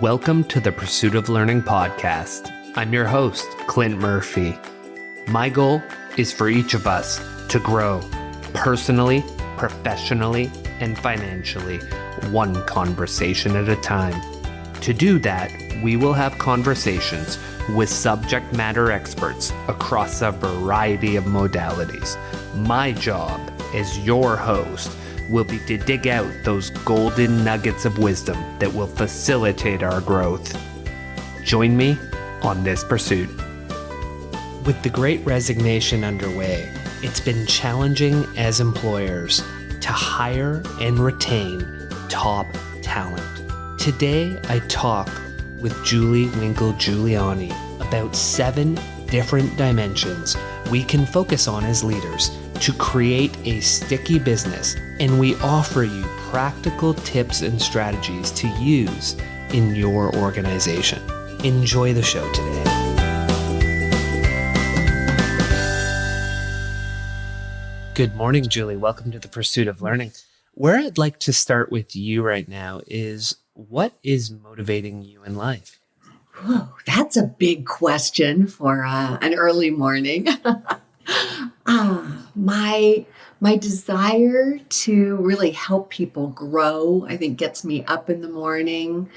Welcome to the Pursuit of Learning podcast. I'm your host, Clint Murphy. My goal is for each of us to grow personally, professionally, and financially, one conversation at a time. To do that, we will have conversations with subject matter experts across a variety of modalities. My job as your host will be to dig out those golden nuggets of wisdom that will facilitate our growth. Join me on this pursuit. With the Great Resignation underway, it's been challenging as employers to hire and retain top talent. Today, I talk with Julie Winkle Giulioni about 7 different dimensions we can focus on as leaders to create a sticky business, and we offer you practical tips and strategies to use in your organization. Enjoy the show today. Good morning, Julie. Welcome to the Pursuit of Learning. Where I'd like to start with you right now is, what is motivating you in life? Whoa, that's a big question for an early morning. My desire to really help people grow, I think, gets me up in the morning.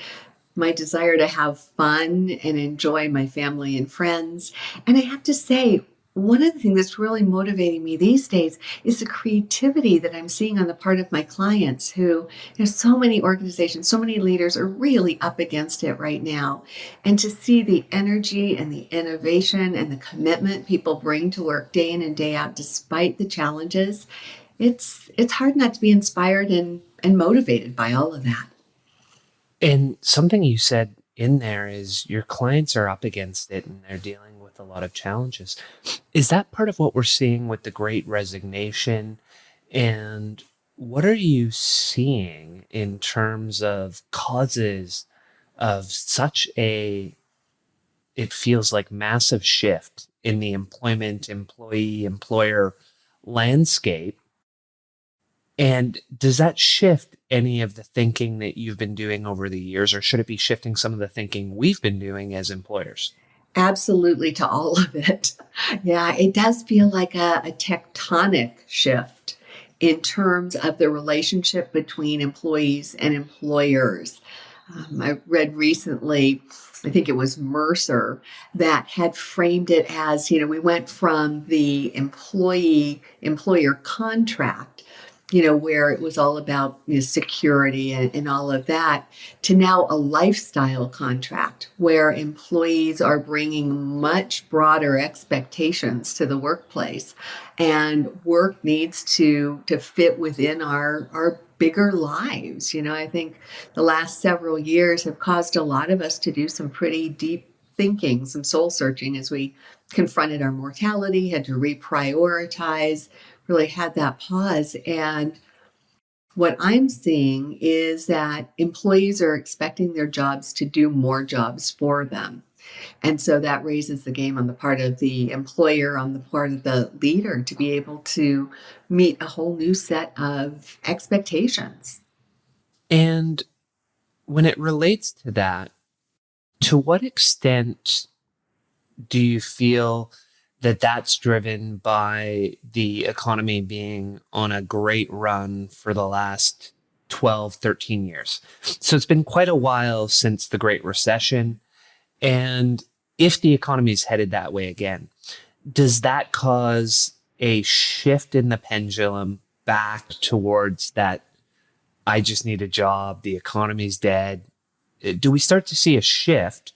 My desire to have fun and enjoy my family and friends. And I have to say, one of the things that's really motivating me these days is the creativity that I'm seeing on the part of my clients who, so many organizations, so many leaders are really up against it right now. And to see the energy and the innovation and the commitment people bring to work day in and day out, despite the challenges, it's hard not to be inspired and motivated by all of that. And something you said in there is your clients are up against it and they're dealing with a lot of challenges. Is that part of what we're seeing with the Great Resignation? And what are you seeing in terms of causes of such it feels like massive shift in the employment, employee, employer landscape? And does that shift any of the thinking that you've been doing over the years, or should it be shifting some of the thinking we've been doing as employers? Absolutely, to all of it. Yeah, it does feel like a tectonic shift in terms of the relationship between employees and employers. I read recently, I think it was Mercer, that had framed it as, we went from the employer contract, where it was all about security and all of that, to now a lifestyle contract where employees are bringing much broader expectations to the workplace, and work needs to fit within our bigger lives. I think the last several years have caused a lot of us to do some pretty deep thinking, some soul searching as we confronted our mortality, had to reprioritize, really had that pause. And what I'm seeing is that employees are expecting their jobs to do more jobs for them. And so that raises the game on the part of the employer, on the part of the leader, to be able to meet a whole new set of expectations. And when it relates to that, to what extent do you feel that that's driven by the economy being on a great run for the last 12, 13 years? So it's been quite a while since the Great Recession. And if the economy is headed that way again, does that cause a shift in the pendulum back towards that, I just need a job, the economy's dead? Do we start to see a shift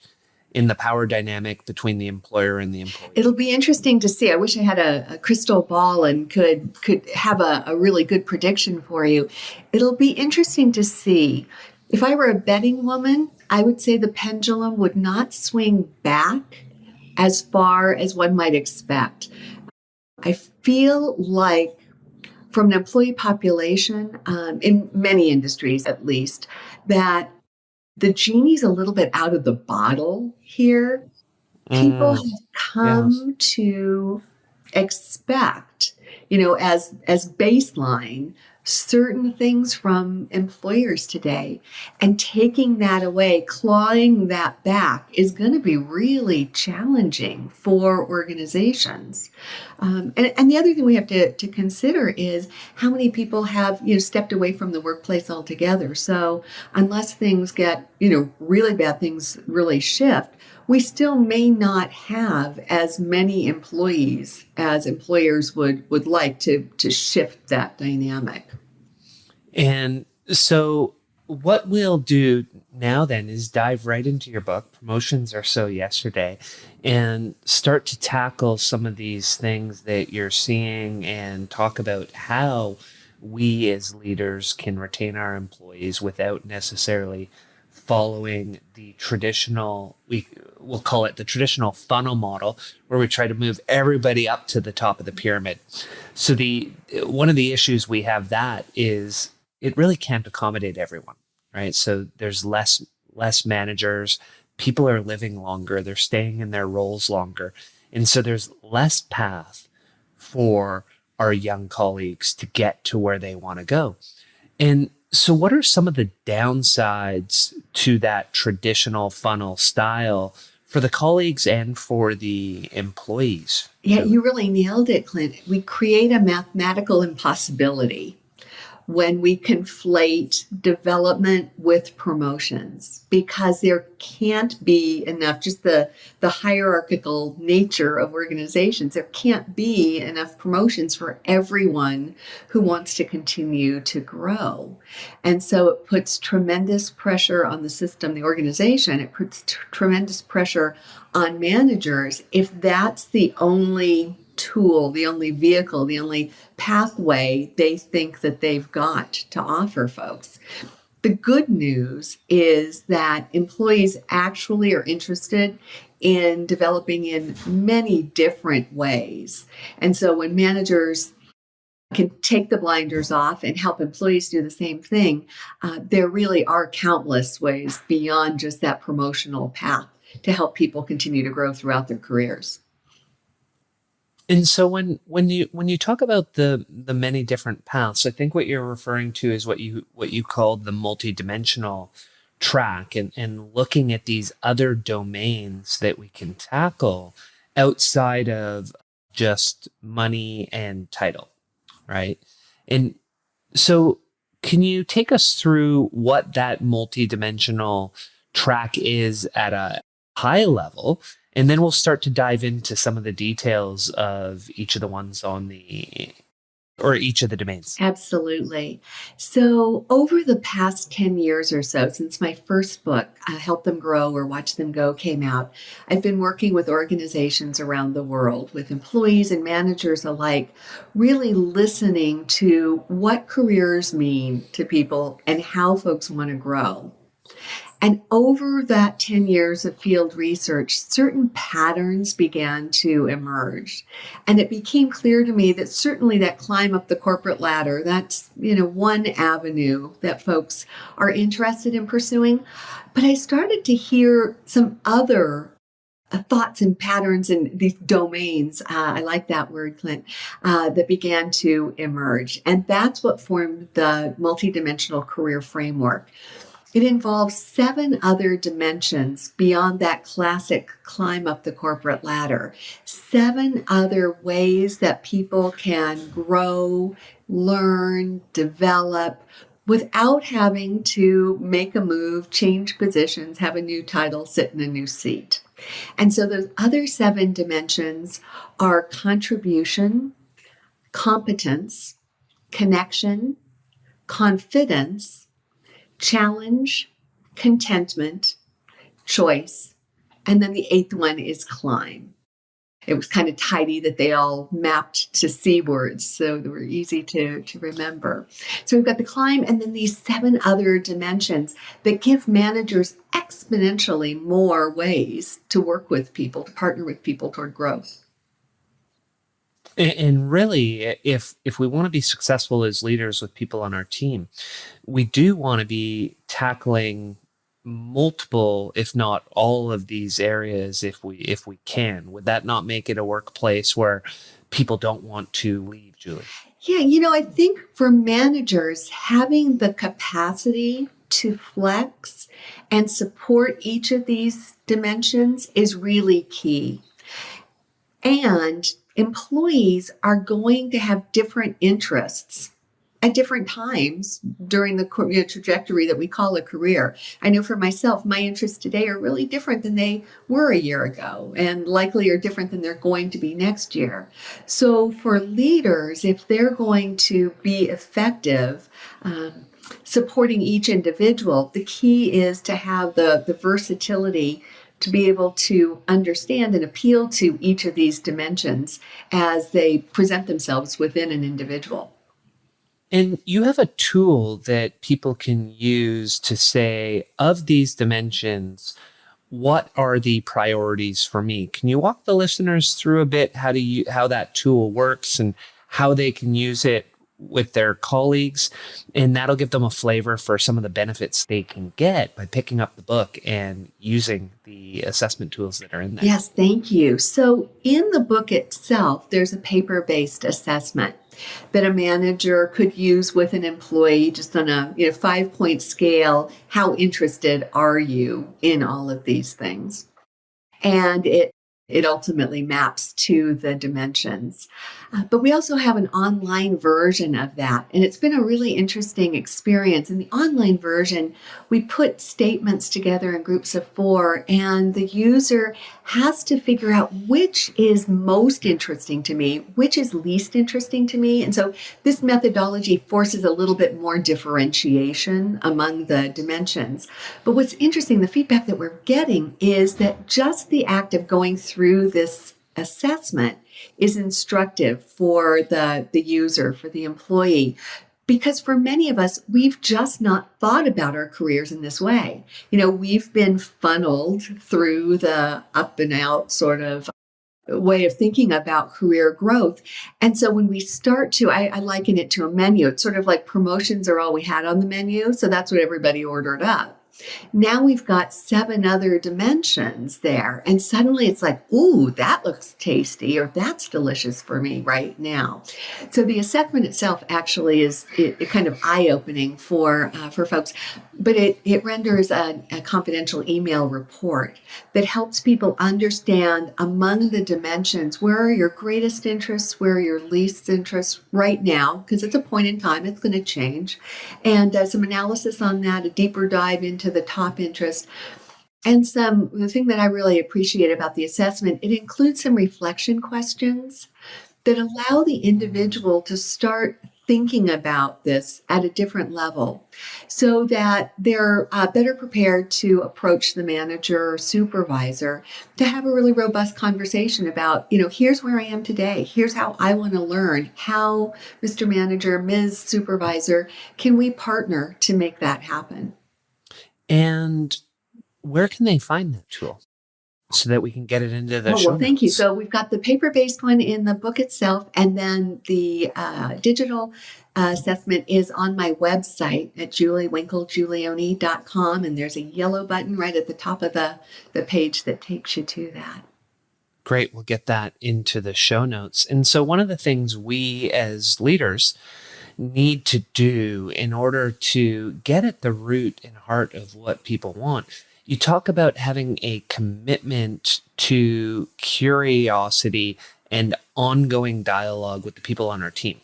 in the power dynamic between the employer and the employee? It'll be interesting to see. I wish I had a crystal ball and could have a really good prediction for you. It'll be interesting to see. If I were a betting woman, I would say the pendulum would not swing back as far as one might expect. I feel like from an employee population, in many industries at least, that the genie's a little bit out of the bottle here. People have come to expect, as baseline, certain things from employers today. And taking that away, clawing that back is going to be really challenging for organizations. And the other thing we have to consider is how many people have stepped away from the workplace altogether. So unless things get really bad, things really shift, we still may not have as many employees as employers would like to shift that dynamic. And so what we'll do now then is dive right into your book, Promotions Are So Yesterday, and start to tackle some of these things that you're seeing and talk about how we as leaders can retain our employees without necessarily following the traditional, we'll call it the traditional funnel model, where we try to move everybody up to the top of the pyramid. So the one of the issues we have that is it really can't accommodate everyone, right? So there's less managers, people are living longer, they're staying in their roles longer, and so there's less path for our young colleagues to get to where they want to go. And so, what are some of the downsides to that traditional funnel style for the colleagues and for the employees? Yeah, you really nailed it, Clint. We create a mathematical impossibility when we conflate development with promotions, because there can't be enough, just the hierarchical nature of organizations, there can't be enough promotions for everyone who wants to continue to grow. And so it puts tremendous pressure on the system, the organization. It puts tremendous pressure on managers if that's the only tool, the only vehicle, the only pathway they think that they've got to offer folks. The good news is that employees actually are interested in developing in many different ways. And so when managers can take the blinders off and help employees do the same thing, there really are countless ways beyond just that promotional path to help people continue to grow throughout their careers. And so when you talk about the many different paths, I think what you're referring to is what you called the multidimensional track, and looking at these other domains that we can tackle outside of just money and title, right? And so can you take us through what that multidimensional track is at a high level? And then we'll start to dive into some of the details of each of the ones on or each of the domains. Absolutely. So, over the past 10 years or so, since my first book, Help Them Grow or Watch Them Go, came out, I've been working with organizations around the world, with employees and managers alike, really listening to what careers mean to people and how folks want to grow. And over that 10 years of field research, certain patterns began to emerge. And it became clear to me that certainly that climb up the corporate ladder, that's, one avenue that folks are interested in pursuing. But I started to hear some other thoughts and patterns in these domains, I like that word, Clint, that began to emerge. And that's what formed the multidimensional career framework. It involves 7 other dimensions beyond that classic climb up the corporate ladder. 7 other ways that people can grow, learn, develop without having to make a move, change positions, have a new title, sit in a new seat. And so those other 7 dimensions are contribution, competence, connection, confidence, challenge, contentment, choice, and then the 8th one is climb. It was kind of tidy that they all mapped to C words, so they were easy to remember. So we've got the climb and then these 7 other dimensions that give managers exponentially more ways to work with people, to partner with people toward growth. And really, if we want to be successful as leaders with people on our team, we do want to be tackling multiple, if not all of these areas if we can. Would that not make it a workplace where people don't want to leave, Julie? Yeah, I think for managers, having the capacity to flex and support each of these dimensions is really key. And employees are going to have different interests at different times during the trajectory that we call a career. I know for myself, my interests today are really different than they were a year ago, and likely are different than they're going to be next year. So for leaders, if they're going to be effective, supporting each individual, the key is to have the versatility to be able to understand and appeal to each of these dimensions as they present themselves within an individual. And you have a tool that people can use to say, of these dimensions, what are the priorities for me? Can you walk the listeners through a bit how that tool works and how they can use it with their colleagues? And that'll give them a flavor for some of the benefits they can get by picking up the book and using the assessment tools that are in there. Yes, thank you. So in the book itself, there's a paper-based assessment that a manager could use with an employee just on a 5-point scale. How interested are you in all of these things? And it ultimately maps to the dimensions. But we also have an online version of that. And it's been a really interesting experience. In the online version, we put statements together in groups of 4, and the user has to figure out which is most interesting to me, which is least interesting to me. And so this methodology forces a little bit more differentiation among the dimensions. But what's interesting, the feedback that we're getting is that just the act of going through this assessment is instructive for the user, for the employee. Because for many of us, we've just not thought about our careers in this way. We've been funneled through the up and out sort of way of thinking about career growth. And so when we start to, I liken it to a menu. It's sort of like promotions are all we had on the menu. So that's what everybody ordered up. Now we've got 7 other dimensions there. And suddenly it's like, ooh, that looks tasty, or that's delicious for me right now. So the assessment itself actually is kind of eye-opening for folks. But it renders a confidential email report that helps people understand among the dimensions, where are your greatest interests, where are your least interests right now, because it's a point in time, it's going to change. And some analysis on that, a deeper dive into the top interest. And the thing that I really appreciate about the assessment, it includes some reflection questions that allow the individual to start thinking about this at a different level so that they're better prepared to approach the manager or supervisor to have a really robust conversation about, here's where I am today. Here's how I want to learn. How, Mr. Manager, Ms. Supervisor, can we partner to make that happen? And where can they find that tool so that we can get it into the show Thank you. notes? So we've got the paper-based one in the book itself, and then the digital assessment is on my website at juliewinklegiulioni.com, and there's a yellow button right at the top of the page that takes you to that. Great. We'll get that into the show notes. And so one of the things we as leaders need to do in order to get at the root and heart of what people want, you talk about having a commitment to curiosity and ongoing dialogue with the people on our team.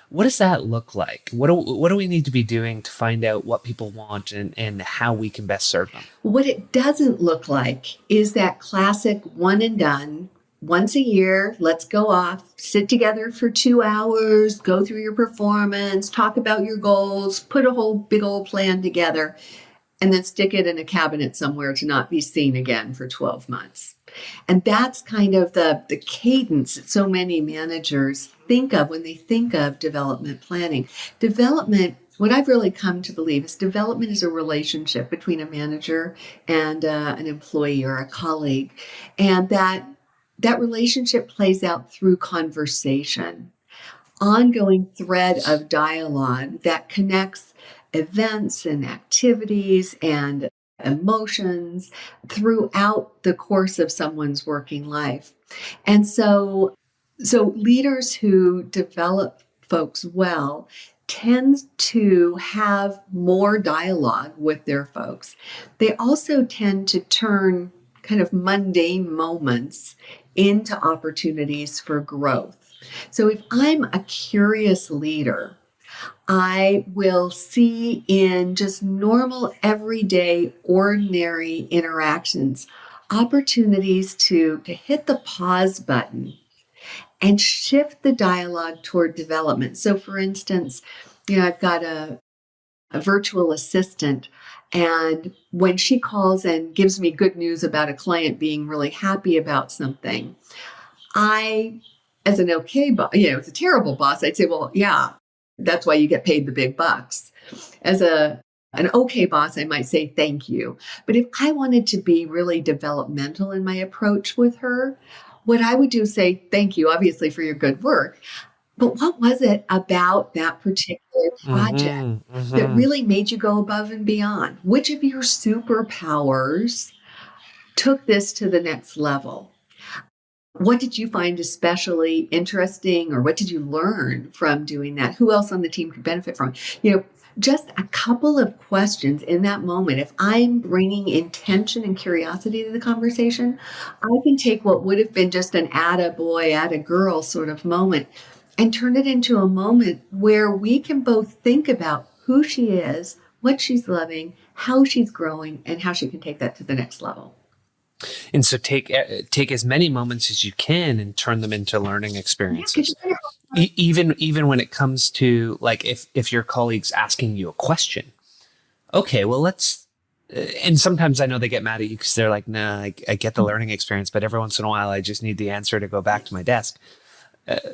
What does that look like? What do we need to be doing to find out what people want and how we can best serve them? What it doesn't look like is that classic one and done. Once a year, let's go off, sit together for 2 hours, go through your performance, talk about your goals, put a whole big old plan together, and then stick it in a cabinet somewhere to not be seen again for 12 months. And that's kind of the cadence that so many managers think of when they think of development planning. Development, what I've really come to believe is development is a relationship between a manager and an employee or a colleague. And that relationship plays out through conversation, ongoing thread of dialogue that connects events and activities and emotions throughout the course of someone's working life. And so leaders who develop folks well tends to have more dialogue with their folks. They also tend to turn kind of mundane moments into opportunities for growth. So if I'm a curious leader, I will see in just normal, everyday, ordinary interactions opportunities to hit the pause button and shift the dialogue toward development. So, for instance, I've got a virtual assistant, and when she calls and gives me good news about a client being really happy about something, I, as an okay boss, it's a terrible boss, I'd say, well, yeah, that's why you get paid the big bucks. As an okay boss, I might say thank you. But if I wanted to be really developmental in my approach with her, what I would do is say thank you, obviously, for your good work. But what was it about that particular project that really made you go above and beyond? Which of your superpowers took this to the next level? What did you find especially interesting, or what did you learn from doing that? Who else on the team could benefit from it? Just a couple of questions in that moment. If I'm bringing intention and curiosity to the conversation, I can take what would have been just an atta boy, atta girl sort of moment and turn it into a moment where we can both think about who she is, what she's loving, how she's growing, and how she can take that to the next level. And so take as many moments as you can and turn them into learning experiences. Yeah, even when it comes to, like, if your colleague's asking you a question, okay, well, let's. And sometimes I know they get mad at you because they're like, "Nah, I get the learning experience, but every once in a while, I just need the answer to go back to my desk."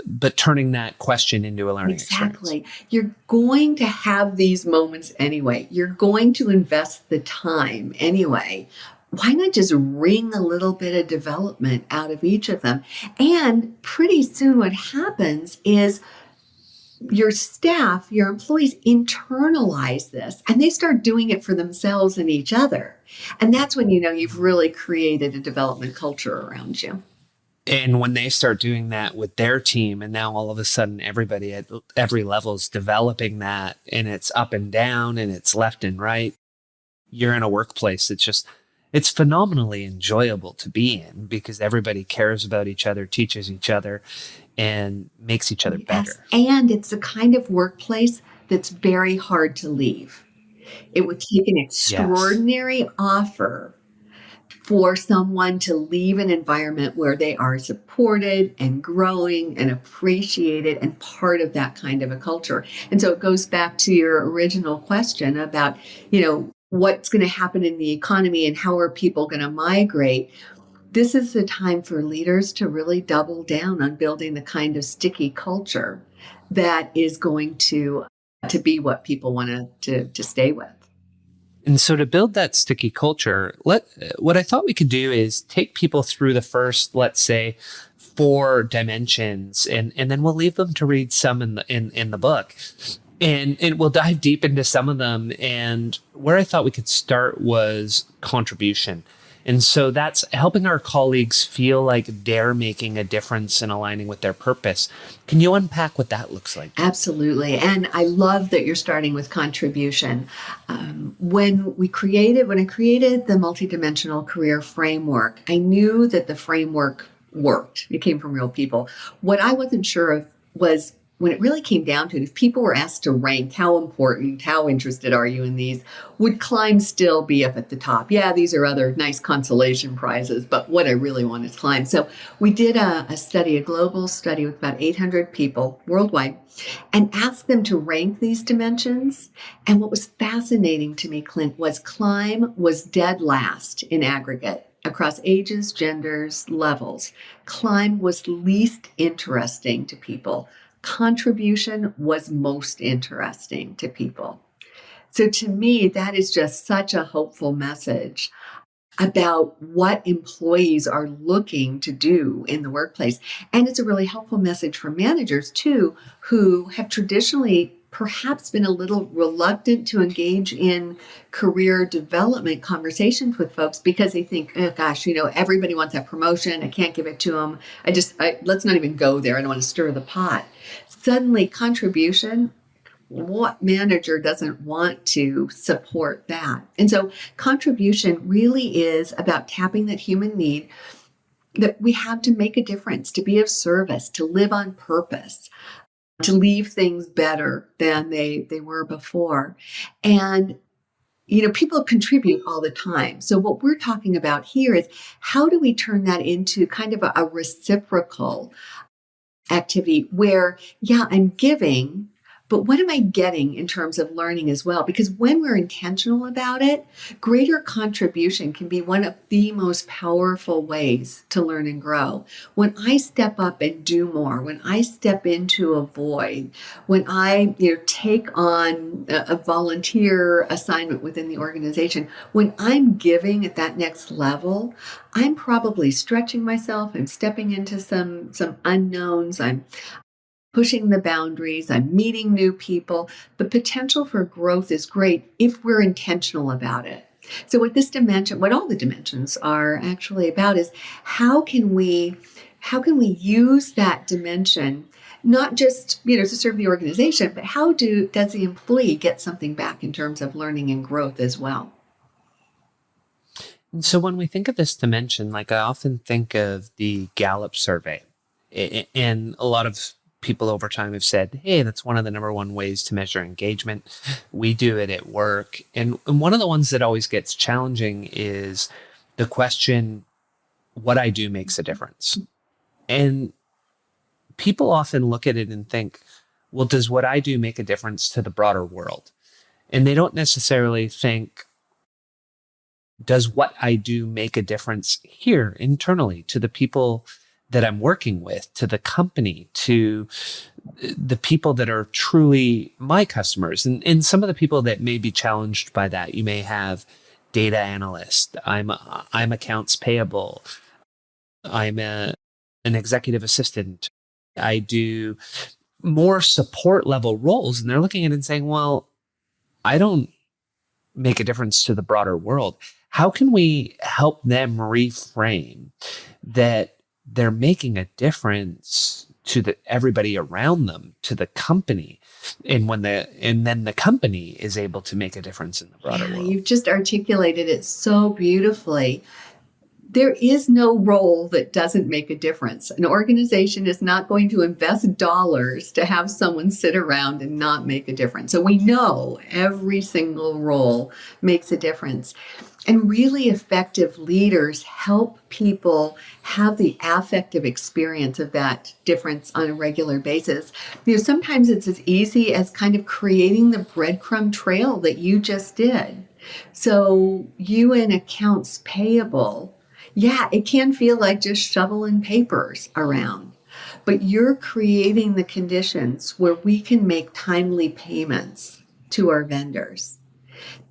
But turning that question into a learning experience. Exactly. You're going to have these moments anyway. You're going to invest the time anyway. Why not just wring a little bit of development out of each of them? And pretty soon what happens is your staff, your employees internalize this and they start doing it for themselves and each other. And that's when you've really created a development culture around you. And when they start doing that with their team, and now all of a sudden everybody at every level is developing that, and it's up and down and it's left and right, you're in a workplace it's phenomenally enjoyable to be in because everybody cares about each other, teaches each other, and makes each other better. And it's the kind of workplace that's very hard to leave. It would take an extraordinary offer for someone to leave an environment where they are supported and growing and appreciated and part of that kind of a culture. And so it goes back to your original question about, what's going to happen in the economy and how are people going to migrate. This is the time for leaders to really double down on building the kind of sticky culture that is going to be what people want to stay with. And so to build that sticky culture, what I thought we could do is take people through the first, let's say, 4 dimensions, and then we'll leave them to read some in the book. And we'll dive deep into some of them. And where I thought we could start was contribution. And so that's helping our colleagues feel like they're making a difference and aligning with their purpose. Can you unpack what that looks like? Absolutely. And I love that you're starting with contribution. When I created the multidimensional career framework, I knew that the framework worked. It came from real people. What I wasn't sure of was, when it really came down to it, if people were asked to rank how important, how interested are you in these, would climb still be up at the top? Yeah, these are other nice consolation prizes, but what I really want is climb. So we did a global study with about 800 people worldwide, and asked them to rank these dimensions. And what was fascinating to me, Clint, was climb was dead last in aggregate across ages, genders, levels. Climb was least interesting to people. Contribution was most interesting to people. So to me, that is just such a hopeful message about what employees are looking to do in the workplace. And it's a really helpful message for managers too, who have traditionally perhaps been a little reluctant to engage in career development conversations with folks because they think, oh gosh, everybody wants that promotion. I can't give it to them. Let's not even go there. I don't want to stir the pot. Suddenly, contribution, what manager doesn't want to support that? And so contribution really is about tapping that human need that we have to make a difference, to be of service, to live on purpose, to leave things better than they were before. And people contribute all the time. So what we're talking about here is how do we turn that into kind of a reciprocal activity where, yeah, I'm giving, but what am I getting in terms of learning as well? Because when we're intentional about it, greater contribution can be one of the most powerful ways to learn and grow. When I step up and do more, when I step into a void, when I take on a volunteer assignment within the organization, when I'm giving at that next level, I'm probably stretching myself. I'm stepping into some unknowns. I'm pushing the boundaries. I'm meeting new people. The potential for growth is great if we're intentional about it. So what all the dimensions are actually about is how can we use that dimension not just to serve the organization, but does the employee get something back in terms of learning and growth as well? So when we think of this dimension, I often think of the Gallup survey, and a lot of people over time have said, hey, that's one of the number one ways to measure engagement. We do it at work. And one of the ones that always gets challenging is the question, what I do makes a difference. And people often look at it and think, well, does what I do make a difference to the broader world? And they don't necessarily think, does what I do make a difference here internally to the people that I'm working with, to the company, to the people that are truly my customers? And some of the people that may be challenged by that, you may have data analyst, I'm accounts payable, I'm an executive assistant, I do more support level roles. And they're looking at it and saying, well, I don't make a difference to the broader world. How can we help them reframe that they're making a difference to everybody around them, to the company, and then the company is able to make a difference in the broader world? You've just articulated it so beautifully. There is no role that doesn't make a difference. An organization is not going to invest dollars to have someone sit around and not make a difference. So we know every single role makes a difference. And really effective leaders help people have the affective experience of that difference on a regular basis. Sometimes it's as easy as kind of creating the breadcrumb trail that you just did. So you in accounts payable, yeah, it can feel like just shoveling papers around, but you're creating the conditions where we can make timely payments to our vendors.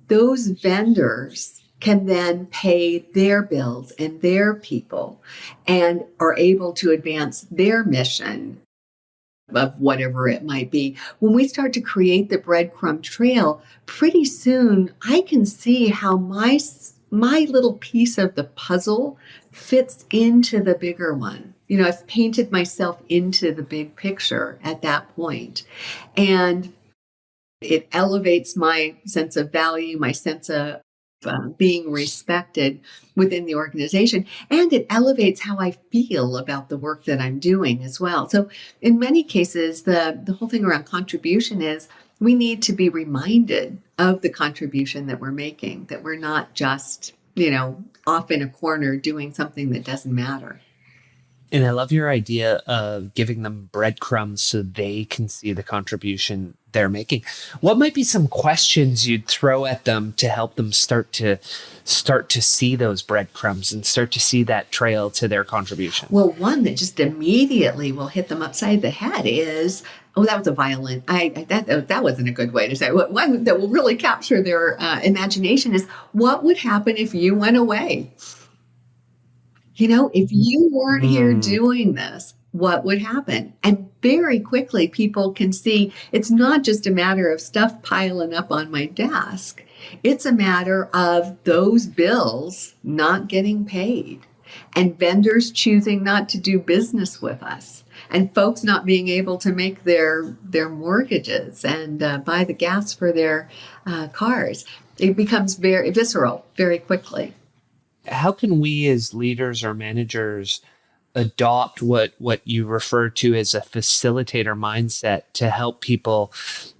Those vendors can then pay their bills and their people and are able to advance their mission of whatever it might be. When we start to create the breadcrumb trail, pretty soon I can see how my little piece of the puzzle fits into the bigger one. I've painted myself into the big picture at that point. And it elevates my sense of value, my sense of being respected within the organization, and it elevates how I feel about the work that I'm doing as well. So in many cases, the whole thing around contribution is we need to be reminded of the contribution that we're making, that we're not just, off in a corner doing something that doesn't matter. And I love your idea of giving them breadcrumbs so they can see the contribution they're making. What might be some questions you'd throw at them to help them start to see those breadcrumbs and start to see that trail to their contribution? Well, one that just immediately will hit them upside the head is, oh, that was a violent. That wasn't a good way to say it. One that will really capture their imagination is, what would happen if you went away? If you weren't here doing this, what would happen? And very quickly people can see it's not just a matter of stuff piling up on my desk. It's a matter of those bills not getting paid and vendors choosing not to do business with us and folks not being able to make their mortgages and buy the gas for their cars. It becomes very visceral very quickly. How can we as leaders or managers adopt what you refer to as a facilitator mindset to help people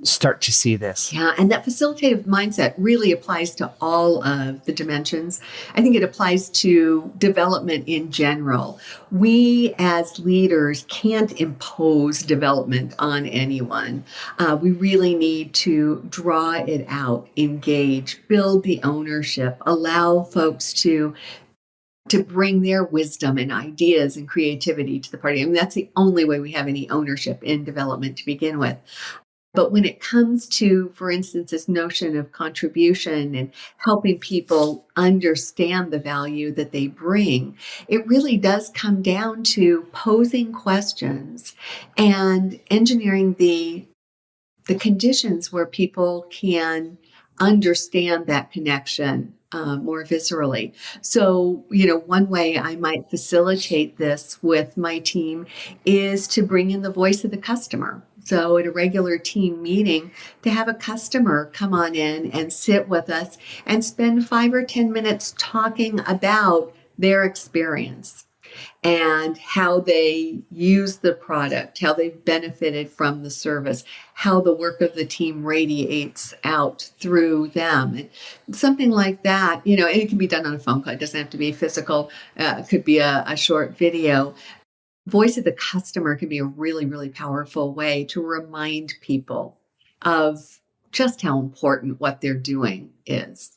start to see this? Yeah, and that facilitative mindset really applies to all of the dimensions. I think it applies to development in general. We as leaders can't impose development on anyone. We really need to draw it out, engage, build the ownership, allow folks to bring their wisdom and ideas and creativity to the party. I mean, that's the only way we have any ownership in development to begin with. But when it comes to, for instance, this notion of contribution and helping people understand the value that they bring, it really does come down to posing questions and engineering the conditions where people can understand that connection more viscerally. So, one way I might facilitate this with my team is to bring in the voice of the customer. So at a regular team meeting, to have a customer come on in and sit with us and spend 5 or 10 minutes talking about their experience and how they use the product, how they've benefited from the service, how the work of the team radiates out through them. And something like that, and it can be done on a phone call. It doesn't have to be physical. It could be a short video. Voice of the customer can be a really, really powerful way to remind people of just how important what they're doing is.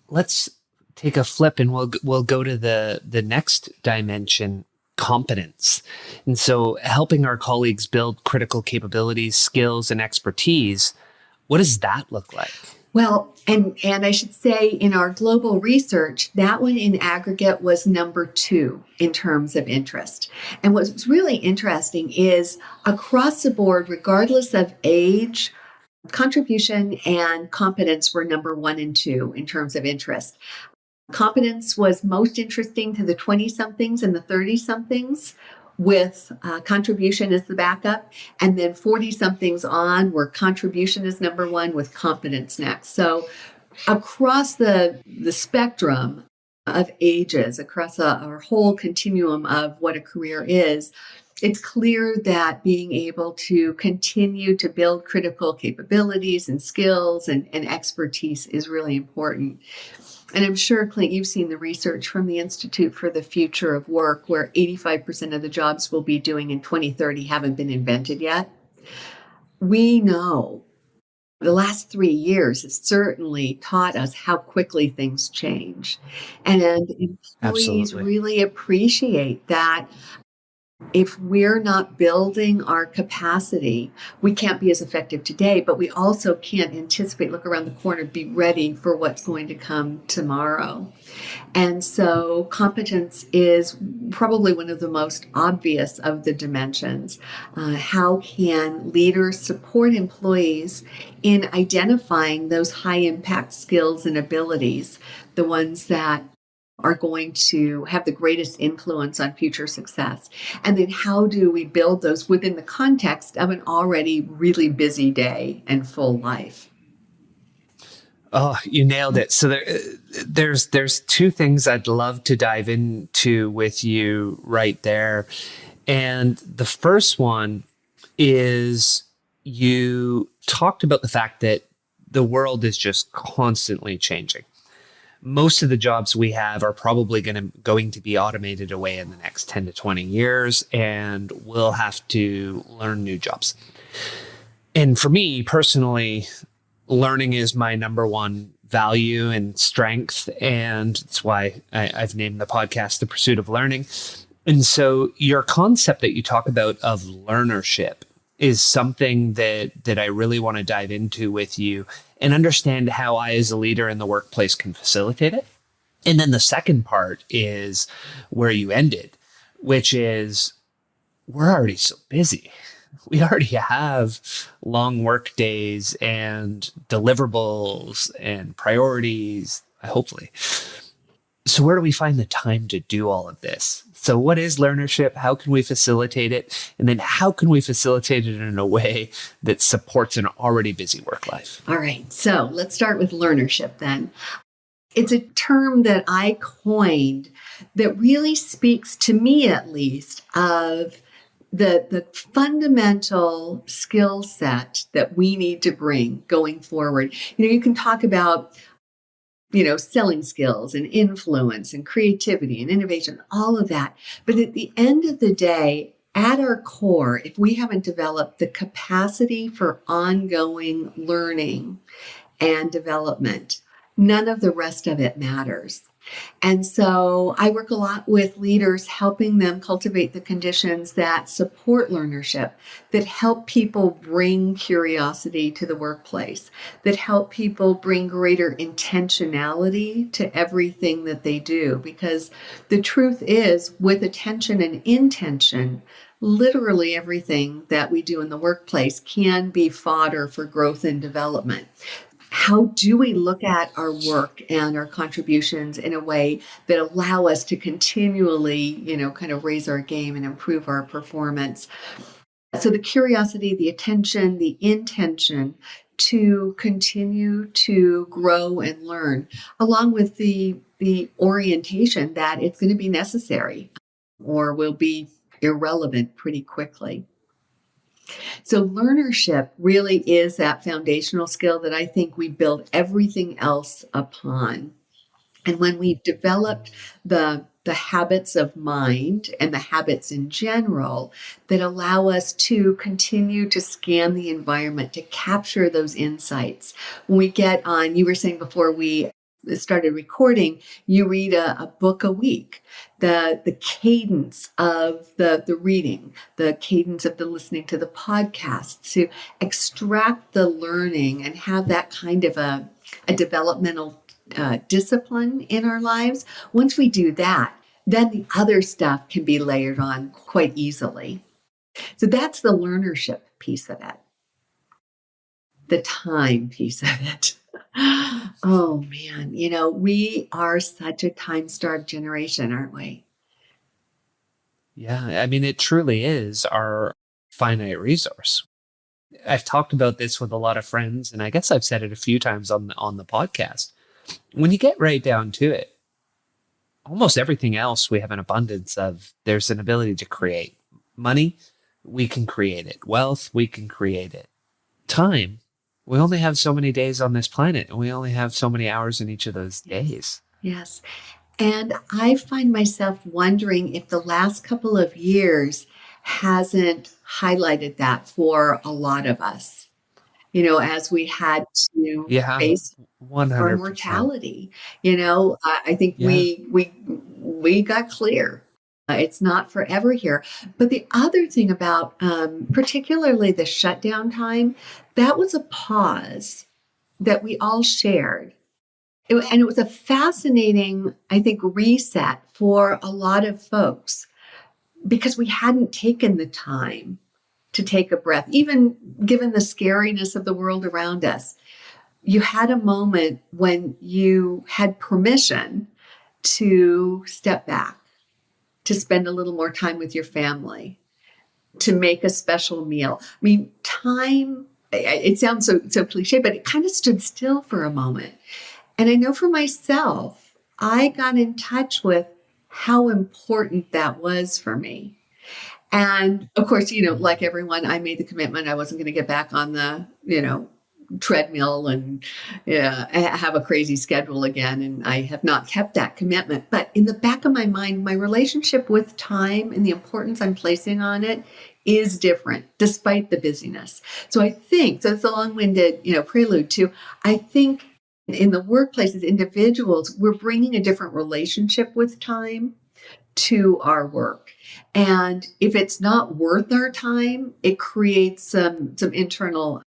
Let's take a flip and we'll go to the next dimension, competence. And so helping our colleagues build critical capabilities, skills, and expertise, what does that look like? Well, and I should say in our global research, that one in aggregate was number 2 in terms of interest. And what's really interesting is across the board, regardless of age, contribution and competence were number 1 and 2 in terms of interest. Competence was most interesting to the 20-somethings and the 30-somethings, with contribution as the backup. And then 40-somethings on, where contribution is number 1 with competence next. So across the spectrum of ages, across our whole continuum of what a career is, it's clear that being able to continue to build critical capabilities and skills and expertise is really important. And I'm sure, Clint, you've seen the research from the Institute for the Future of Work, where 85% of the jobs we'll be doing in 2030 haven't been invented yet. We know the last 3 years has certainly taught us how quickly things change. And employees really appreciate that. If we're not building our capacity, we can't be as effective today, but we also can't anticipate, look around the corner, be ready for what's going to come tomorrow. And so competence is probably one of the most obvious of the dimensions. How can leaders support employees in identifying those high impact skills and abilities, the ones that are going to have the greatest influence on future success? And then how do we build those within the context of an already really busy day and full life? Oh, you nailed it. So there's 2 things I'd love to dive into with you right there. And the first one is, you talked about the fact that the world is just constantly changing. Most of the jobs we have are probably going to be automated away in the next 10 to 20 years, and we'll have to learn new jobs. And for me personally, learning is my number 1 value and strength. And it's why I've named the podcast The Pursuit of Learning. And so your concept that you talk about of learnership is something that I really want to dive into with you and understand how I, as a leader in the workplace, can facilitate it. And then the second part is where you ended, which is we're already so busy. We already have long work days and deliverables and priorities, hopefully. So where do we find the time to do all of this? So what is learnership? How can we facilitate it? And then how can we facilitate it in a way that supports an already busy work life? All right. So let's start with learnership then. It's a term that I coined that really speaks to me, at least, of the fundamental skill set that we need to bring going forward. You can talk about selling skills and influence and creativity and innovation, all of that. But at the end of the day, at our core, if we haven't developed the capacity for ongoing learning and development, none of the rest of it matters. And so I work a lot with leaders, helping them cultivate the conditions that support learnership, that help people bring curiosity to the workplace, that help people bring greater intentionality to everything that they do. Because the truth is, with attention and intention, literally everything that we do in the workplace can be fodder for growth and development. How do we look at our work and our contributions in a way that allow us to continually, kind of raise our game and improve our performance? So the curiosity, the attention, the intention to continue to grow and learn, along with the orientation that it's going to be necessary or will be irrelevant pretty quickly. So learnership really is that foundational skill that I think we build everything else upon. And when we've developed the habits of mind and the habits in general that allow us to continue to scan the environment, to capture those insights. When we get on, you were saying before we started recording, you read a book a week. The cadence of the reading, the cadence of the listening to the podcasts, to extract the learning and have that kind of a developmental discipline in our lives. Once we do that, then the other stuff can be layered on quite easily. So that's the learnership piece of it. The time piece of it. Oh man, we are such a time-starved generation, aren't we? Yeah, I mean, it truly is our finite resource. I've talked about this with a lot of friends, and I guess I've said it a few times on the podcast. When you get right down to it, almost everything else we have an abundance of. There's an ability to create money. We can create it. Wealth, we can create it. Time, we only have so many days on this planet, and we only have so many hours in each of those days. Yes. And I find myself wondering if the last couple of years hasn't highlighted that for a lot of us, as we had to face 100%. our mortality. I think we got clear. It's not forever here. But the other thing about particularly the shutdown time, that was a pause that we all shared. And it was a fascinating, I think, reset for a lot of folks because we hadn't taken the time to take a breath, even given the scariness of the world around us. You had a moment when you had permission to step back, to spend a little more time with your family, to make a special meal. I mean, time, it sounds so cliche, but it kind of stood still for a moment. And I know for myself, I got in touch with how important that was for me. And of course, like everyone, I made the commitment I wasn't going to get back on the, treadmill and have a crazy schedule again. And I have not kept that commitment. But in the back of my mind, my relationship with time and the importance I'm placing on it is different despite the busyness. So I think, so it's a long-winded, prelude to, I think in the workplace as individuals, we're bringing a different relationship with time to our work. And if it's not worth our time, it creates some internal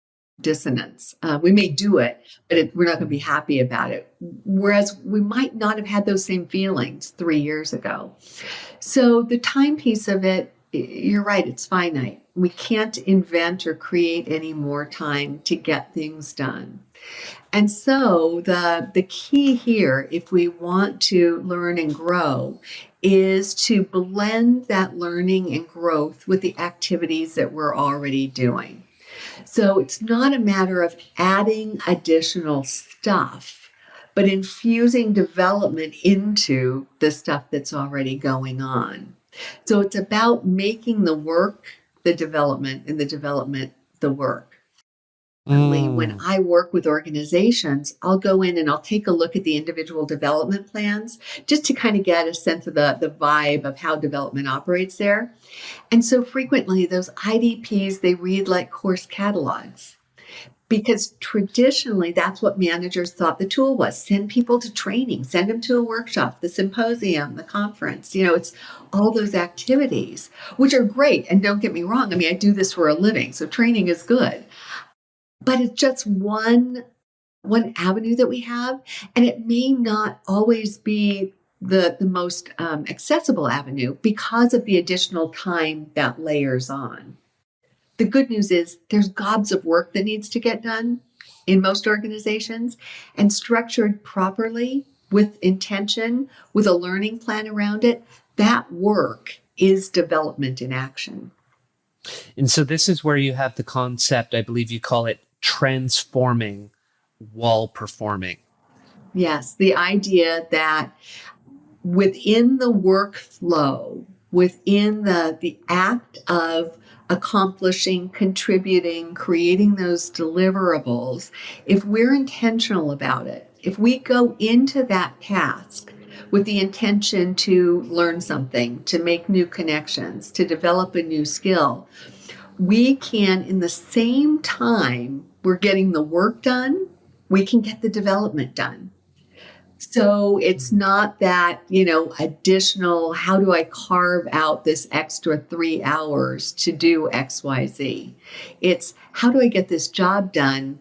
dissonance. We may do it, but we're not going to be happy about it. Whereas we might not have had those same feelings 3 years ago. So the time piece of it, you're right, it's finite. We can't invent or create any more time to get things done. And so the key here, if we want to learn and grow, is to blend that learning and growth with the activities that we're already doing. So it's not a matter of adding additional stuff, but infusing development into the stuff that's already going on. So it's about making the work the development and the development the work. When I work with organizations, I'll go in and I'll take a look at the individual development plans just to kind of get a sense of the vibe of how development operates there. And so frequently those IDPs, they read like course catalogs because traditionally that's what managers thought the tool was. Send people to training, send them to a workshop, the symposium, the conference. It's all those activities, which are great. And don't get me wrong. I mean, I do this for a living, so training is good. But it's just one avenue that we have, and it may not always be the most accessible avenue because of the additional time that layers on. The good news is there's gobs of work that needs to get done in most organizations, and structured properly with intention, with a learning plan around it, that work is development in action. And so this is where you have the concept, I believe you call it transforming while performing. Yes, the idea that within the workflow, within the act of accomplishing, contributing, creating those deliverables, if we're intentional about it, if we go into that task with the intention to learn something, to make new connections, to develop a new skill, we can, in the same time we're getting the work done, we can get the development done. So it's not that, additional, how do I carve out this extra 3 hours to do XYZ? It's how do I get this job done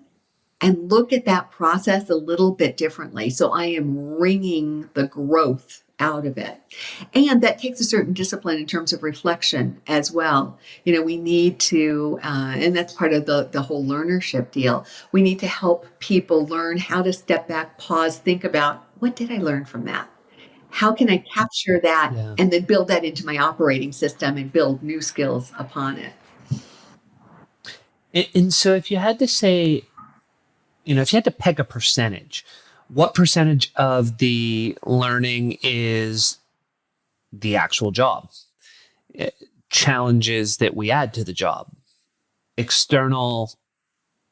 and look at that process a little bit differently. So I am wringing the growth out of it. And that takes a certain discipline in terms of reflection as well. We need to, and that's part of the whole learnership deal. We need to help people learn how to step back, pause, think about what did I learn from that? How can I capture that and then build that into my operating system and build new skills upon it? And so if you had to say, if you had to peg a percentage, what percentage of the learning is the actual job? Challenges that we add to the job, external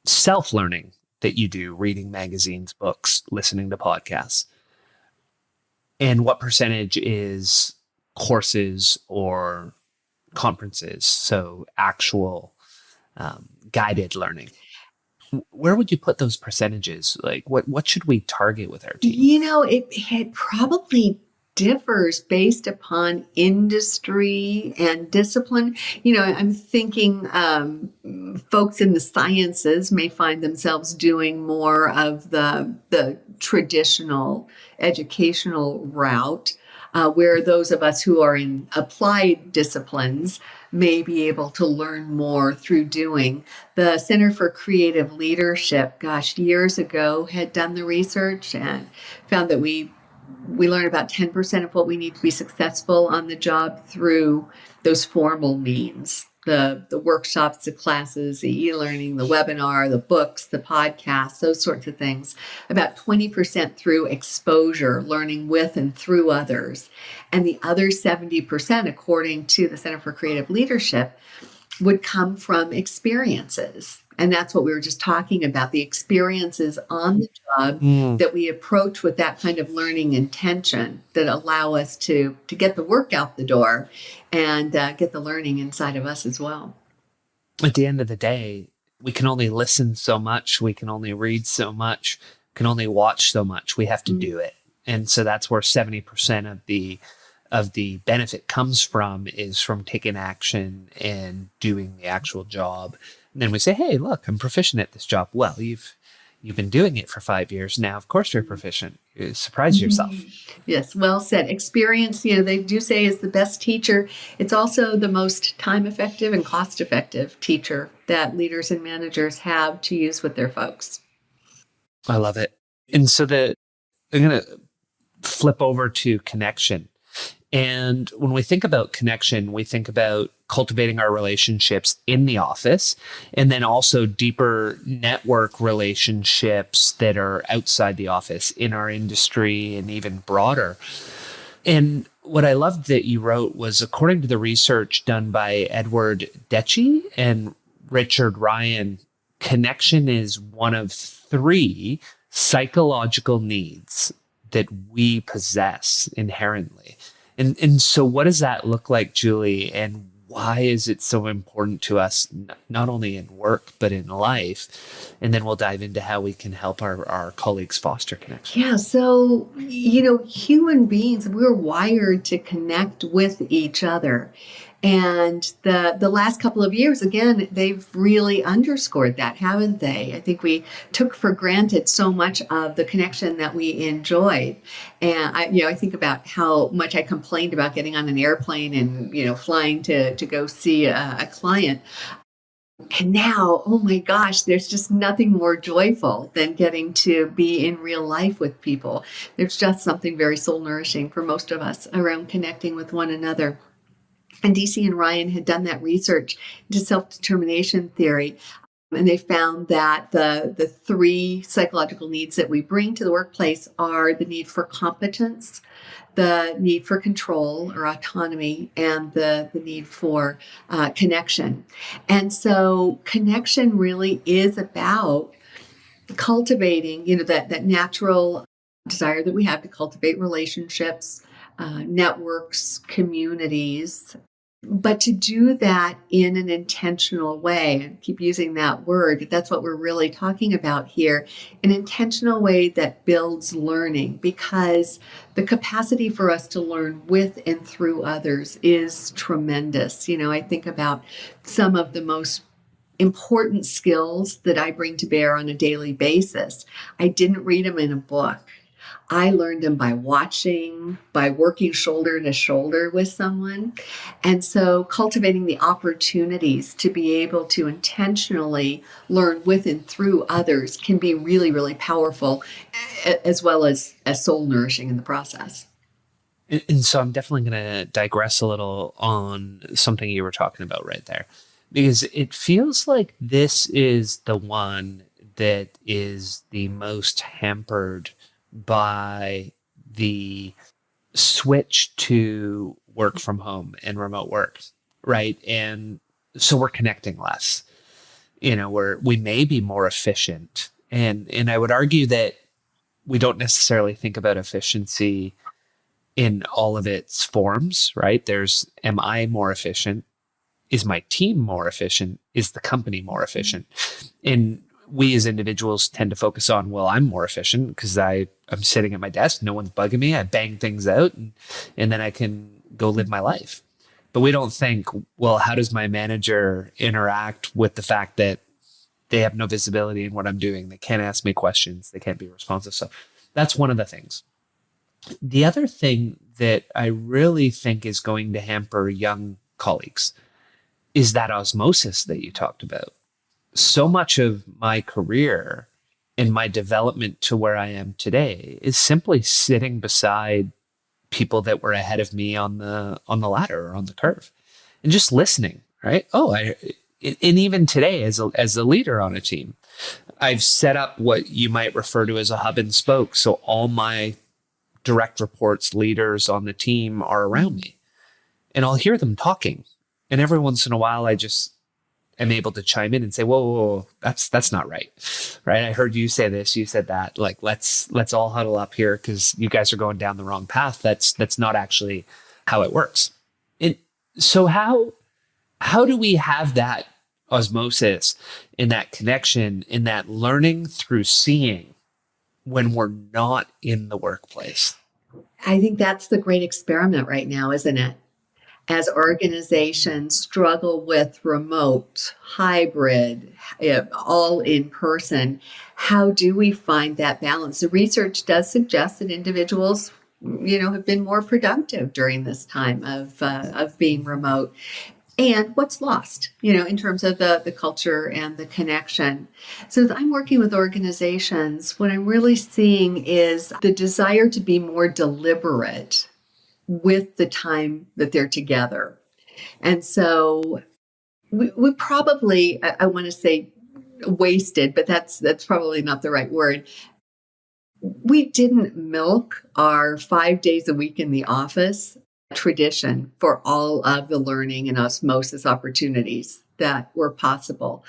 self-learning that you do, reading magazines, books, listening to podcasts, and what percentage is courses or conferences, so actual guided learning? Where would you put those percentages? Like, what should we target with our team? It probably differs based upon industry and discipline. I'm thinking folks in the sciences may find themselves doing more of the traditional educational route, where those of us who are in applied disciplines may be able to learn more through doing. The Center for Creative Leadership, years ago, had done the research and found that we learn about 10% of what we need to be successful on the job through those formal means. The workshops, the classes, the e-learning, the webinar, the books, the podcasts, those sorts of things. About 20% through exposure, learning with and through others. And the other 70%, according to the Center for Creative Leadership, would come from experiences. And that's what we were just talking about, the experiences on the job that we approach with that kind of learning intention that allow us to get the work out the door and get the learning inside of us as well. At the end of the day, we can only listen so much, we can only read so much, can only watch so much. We have to do it. And so that's where 70% of the benefit comes from, is from taking action and doing the actual job. And then we say, hey, look, I'm proficient at this job. Well, you've you've been doing it for 5 years now. Of course, you're proficient. You surprise yourself. Yes, well said. Experience, they do say is the best teacher. It's also the most time effective and cost effective teacher that leaders and managers have to use with their folks. I love it. And so I'm going to flip over to connection. And when we think about connection, we think about cultivating our relationships in the office and then also deeper network relationships that are outside the office in our industry and even broader. And what I loved that you wrote was, according to the research done by Edward Dechy and Richard Ryan, connection is one of 3 psychological needs that we possess inherently. And so what does that look like, Julie? And why is it so important to us, not only in work, but in life? And then we'll dive into how we can help our colleagues foster connection. Yeah, so, human beings, we're wired to connect with each other. And the last couple of years, again, they've really underscored that, haven't they? I think we took for granted so much of the connection that we enjoyed. And I think about how much I complained about getting on an airplane and, flying to go see a client. And now, oh my gosh, there's just nothing more joyful than getting to be in real life with people. There's just something very soul nourishing for most of us around connecting with one another. And DC and Ryan had done that research into self-determination theory. And they found that the 3 psychological needs that we bring to the workplace are the need for competence, the need for control or autonomy, and the need for connection. And so connection really is about cultivating, that natural desire that we have to cultivate relationships, networks, communities, but to do that in an intentional way. And keep using that word, but that's what we're really talking about here, an intentional way that builds learning, because the capacity for us to learn with and through others is tremendous. I think about some of the most important skills that I bring to bear on a daily basis. I didn't read them in a book. I learned them by watching, by working shoulder to shoulder with someone. And so cultivating the opportunities to be able to intentionally learn with and through others can be really, really powerful, as well as soul nourishing in the process. And so I'm definitely going to digress a little on something you were talking about right there, because it feels like this is the one that is the most hampered by the switch to work from home and remote work, right? And so we're connecting less. We may be more efficient, and I would argue that we don't necessarily think about efficiency in all of its forms, right? Am I more efficient? Is my team more efficient? Is the company more efficient? And we as individuals tend to focus on, well, I'm more efficient because I'm sitting at my desk, no one's bugging me, I bang things out, and then I can go live my life. But we don't think, well, how does my manager interact with the fact that they have no visibility in what I'm doing? They can't ask me questions, they can't be responsive. So that's one of the things. The other thing that I really think is going to hamper young colleagues is that osmosis that you talked about. So much of my career and my development to where I am today is simply sitting beside people that were ahead of me on the ladder or on the curve and just listening, right? And even today as a leader on a team, I've set up what you might refer to as a hub and spoke. So all my direct reports, leaders on the team are around me, and I'll hear them talking. And every once in a while, I just am able to chime in and say, whoa, that's not right. Right. I heard you say this, you said that, like, let's all huddle up here because you guys are going down the wrong path. That's not actually how it works. And so how do we have that osmosis in that connection, in that learning through seeing when we're not in the workplace? I think that's the great experiment right now, isn't it? as organizations struggle with remote, hybrid, all in person, how do we find that balance? The research does suggest that individuals, have been more productive during this time of being remote. And what's lost, in terms of the culture and the connection. So as I'm working with organizations, what I'm really seeing is the desire to be more deliberate with the time that they're together. And so we probably, I want to say wasted, but that's probably not the right word. We didn't milk our 5 days a week in the office tradition for all of the learning and osmosis opportunities that were possible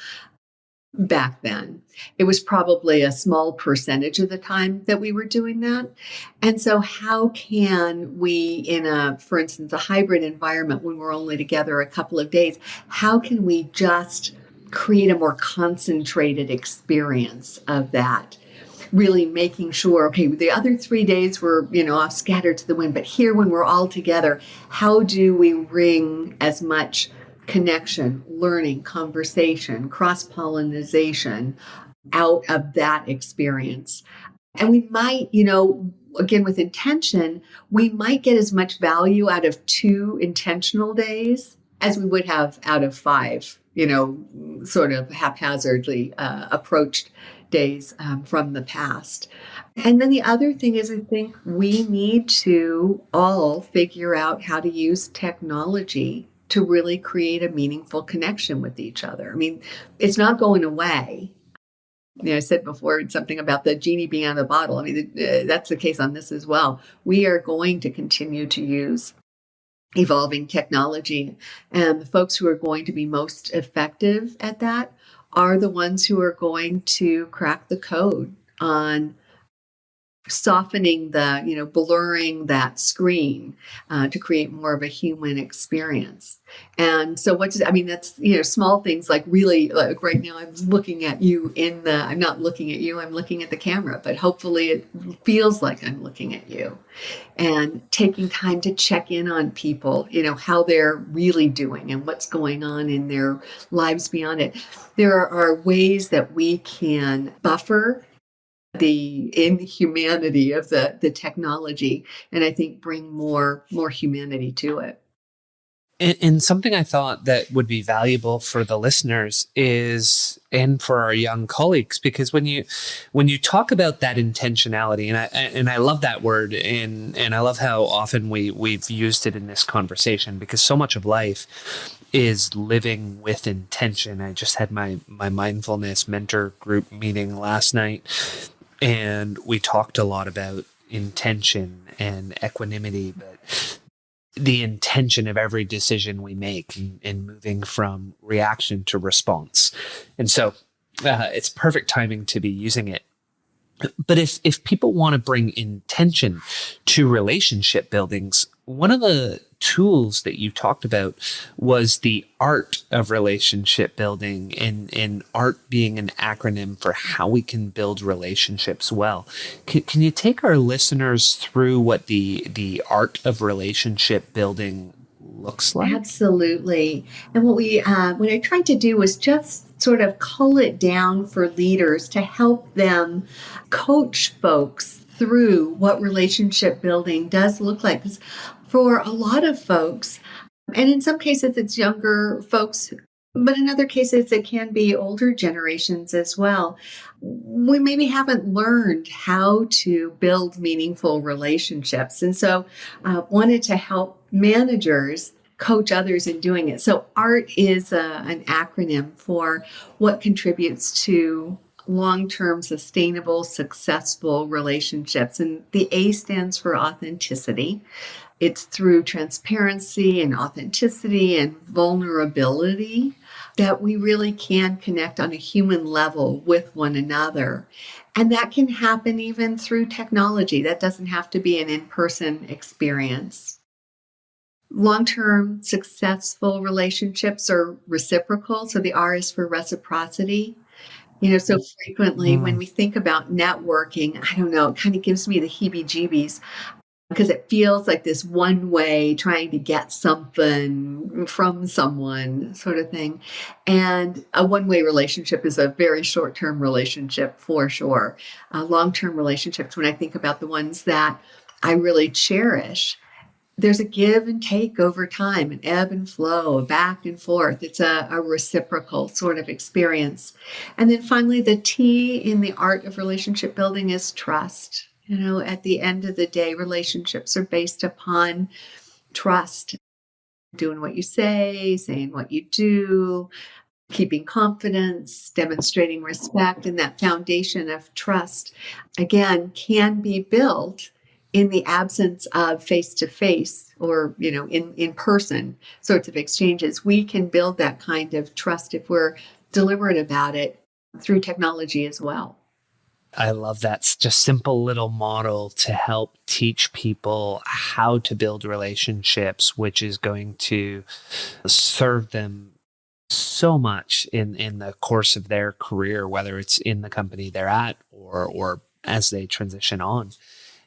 back then. It was probably a small percentage of the time that we were doing that. And so how can we, for instance, a hybrid environment when we're only together a couple of days, how can we just create a more concentrated experience of that? Really making sure, okay, the other 3 days were, off scattered to the wind, but here when we're all together, how do we wring as much connection, learning, conversation, cross-pollination out of that experience? And we might, again, with intention, we might get as much value out of 2 intentional days as we would have out of 5, sort of haphazardly approached days from the past. And then the other thing is, I think we need to all figure out how to use technology to really create a meaningful connection with each other. I mean, it's not going away. I said before something about the genie being out of the bottle. I mean, that's the case on this as well. We are going to continue to use evolving technology. And the folks who are going to be most effective at that are the ones who are going to crack the code on softening blurring that screen to create more of a human experience. And so that's, small things like really, like right now I'm looking at you I'm not looking at you, I'm looking at the camera, but hopefully it feels like I'm looking at you. And taking time to check in on people, how they're really doing and what's going on in their lives beyond it. There are ways that we can buffer the inhumanity of the technology, and I think bring more humanity to it. And something I thought that would be valuable for the listeners is, and for our young colleagues, because when you talk about that intentionality, and I love that word, and I love how often we've used it in this conversation, because so much of life is living with intention. I just had my mindfulness mentor group meeting last night, and we talked a lot about intention and equanimity, but the intention of every decision we make in moving from reaction to response. And so it's perfect timing to be using it. But if people want to bring intention to relationship buildings, one of the tools that you talked about was the art of relationship building, and art being an acronym for how we can build relationships well. Can you take our listeners through what the art of relationship building looks like? Absolutely. And what I tried to do was just sort of cull it down for leaders to help them coach folks through what relationship building does look like. Because for a lot of folks, and in some cases it's younger folks, but in other cases it can be older generations as well, we maybe haven't learned how to build meaningful relationships. And so wanted to help managers coach others in doing it. So ART is an acronym for what contributes to long-term, sustainable, successful relationships. And the A stands for authenticity. It's through transparency and authenticity and vulnerability that we really can connect on a human level with one another. And that can happen even through technology. That doesn't have to be an in-person experience. Long-term successful relationships are reciprocal. So the R is for reciprocity. So frequently when we think about networking, I don't know, it kind of gives me the heebie-jeebies. because it feels like this one way trying to get something from someone sort of thing. And a one-way relationship is a very short-term relationship for sure. Long-term relationships, when I think about the ones that I really cherish, there's a give and take over time, an ebb and flow, a back and forth. It's a reciprocal sort of experience. And then finally, the T in the art of relationship building is trust. At the end of the day, relationships are based upon trust, doing what you say, saying what you do, keeping confidence, demonstrating respect, and that foundation of trust, again, can be built in the absence of face-to-face or, in person sorts of exchanges. We can build that kind of trust if we're deliberate about it through technology as well. I love that. It's just simple little model to help teach people how to build relationships, which is going to serve them so much in the course of their career, whether it's in the company they're at or as they transition on.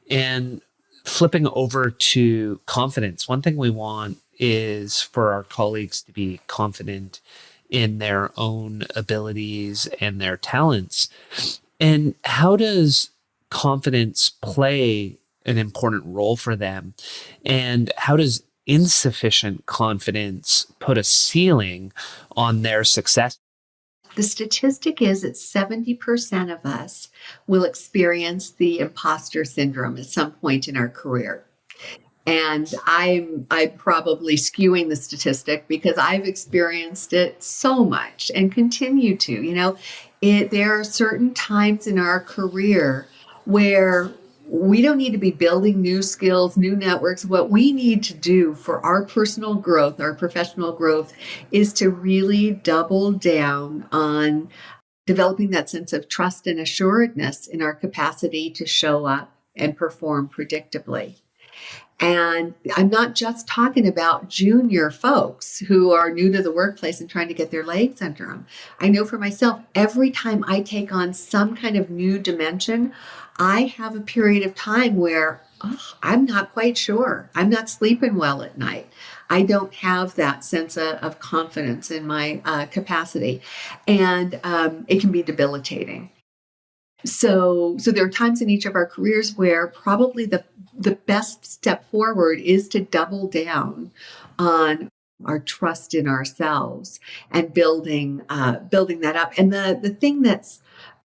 And flipping over to confidence, one thing we want is for our colleagues to be confident in their own abilities and their talents. And how does confidence play an important role for them? And how does insufficient confidence put a ceiling on their success? The statistic is that 70% of us will experience the imposter syndrome at some point in our career. And I'm probably skewing the statistic because I've experienced it so much and continue to. There are certain times in our career where we don't need to be building new skills, new networks. What we need to do for our personal growth, our professional growth, is to really double down on developing that sense of trust and assuredness in our capacity to show up and perform predictably. And I'm not just talking about junior folks who are new to the workplace and trying to get their legs under them. I know for myself, every time I take on some kind of new dimension, I have a period of time where I'm not quite sure. I'm not sleeping well at night. I don't have that sense of confidence in my capacity. And it can be debilitating. So there are times in each of our careers where probably the best step forward is to double down on our trust in ourselves and building that up. And the thing that's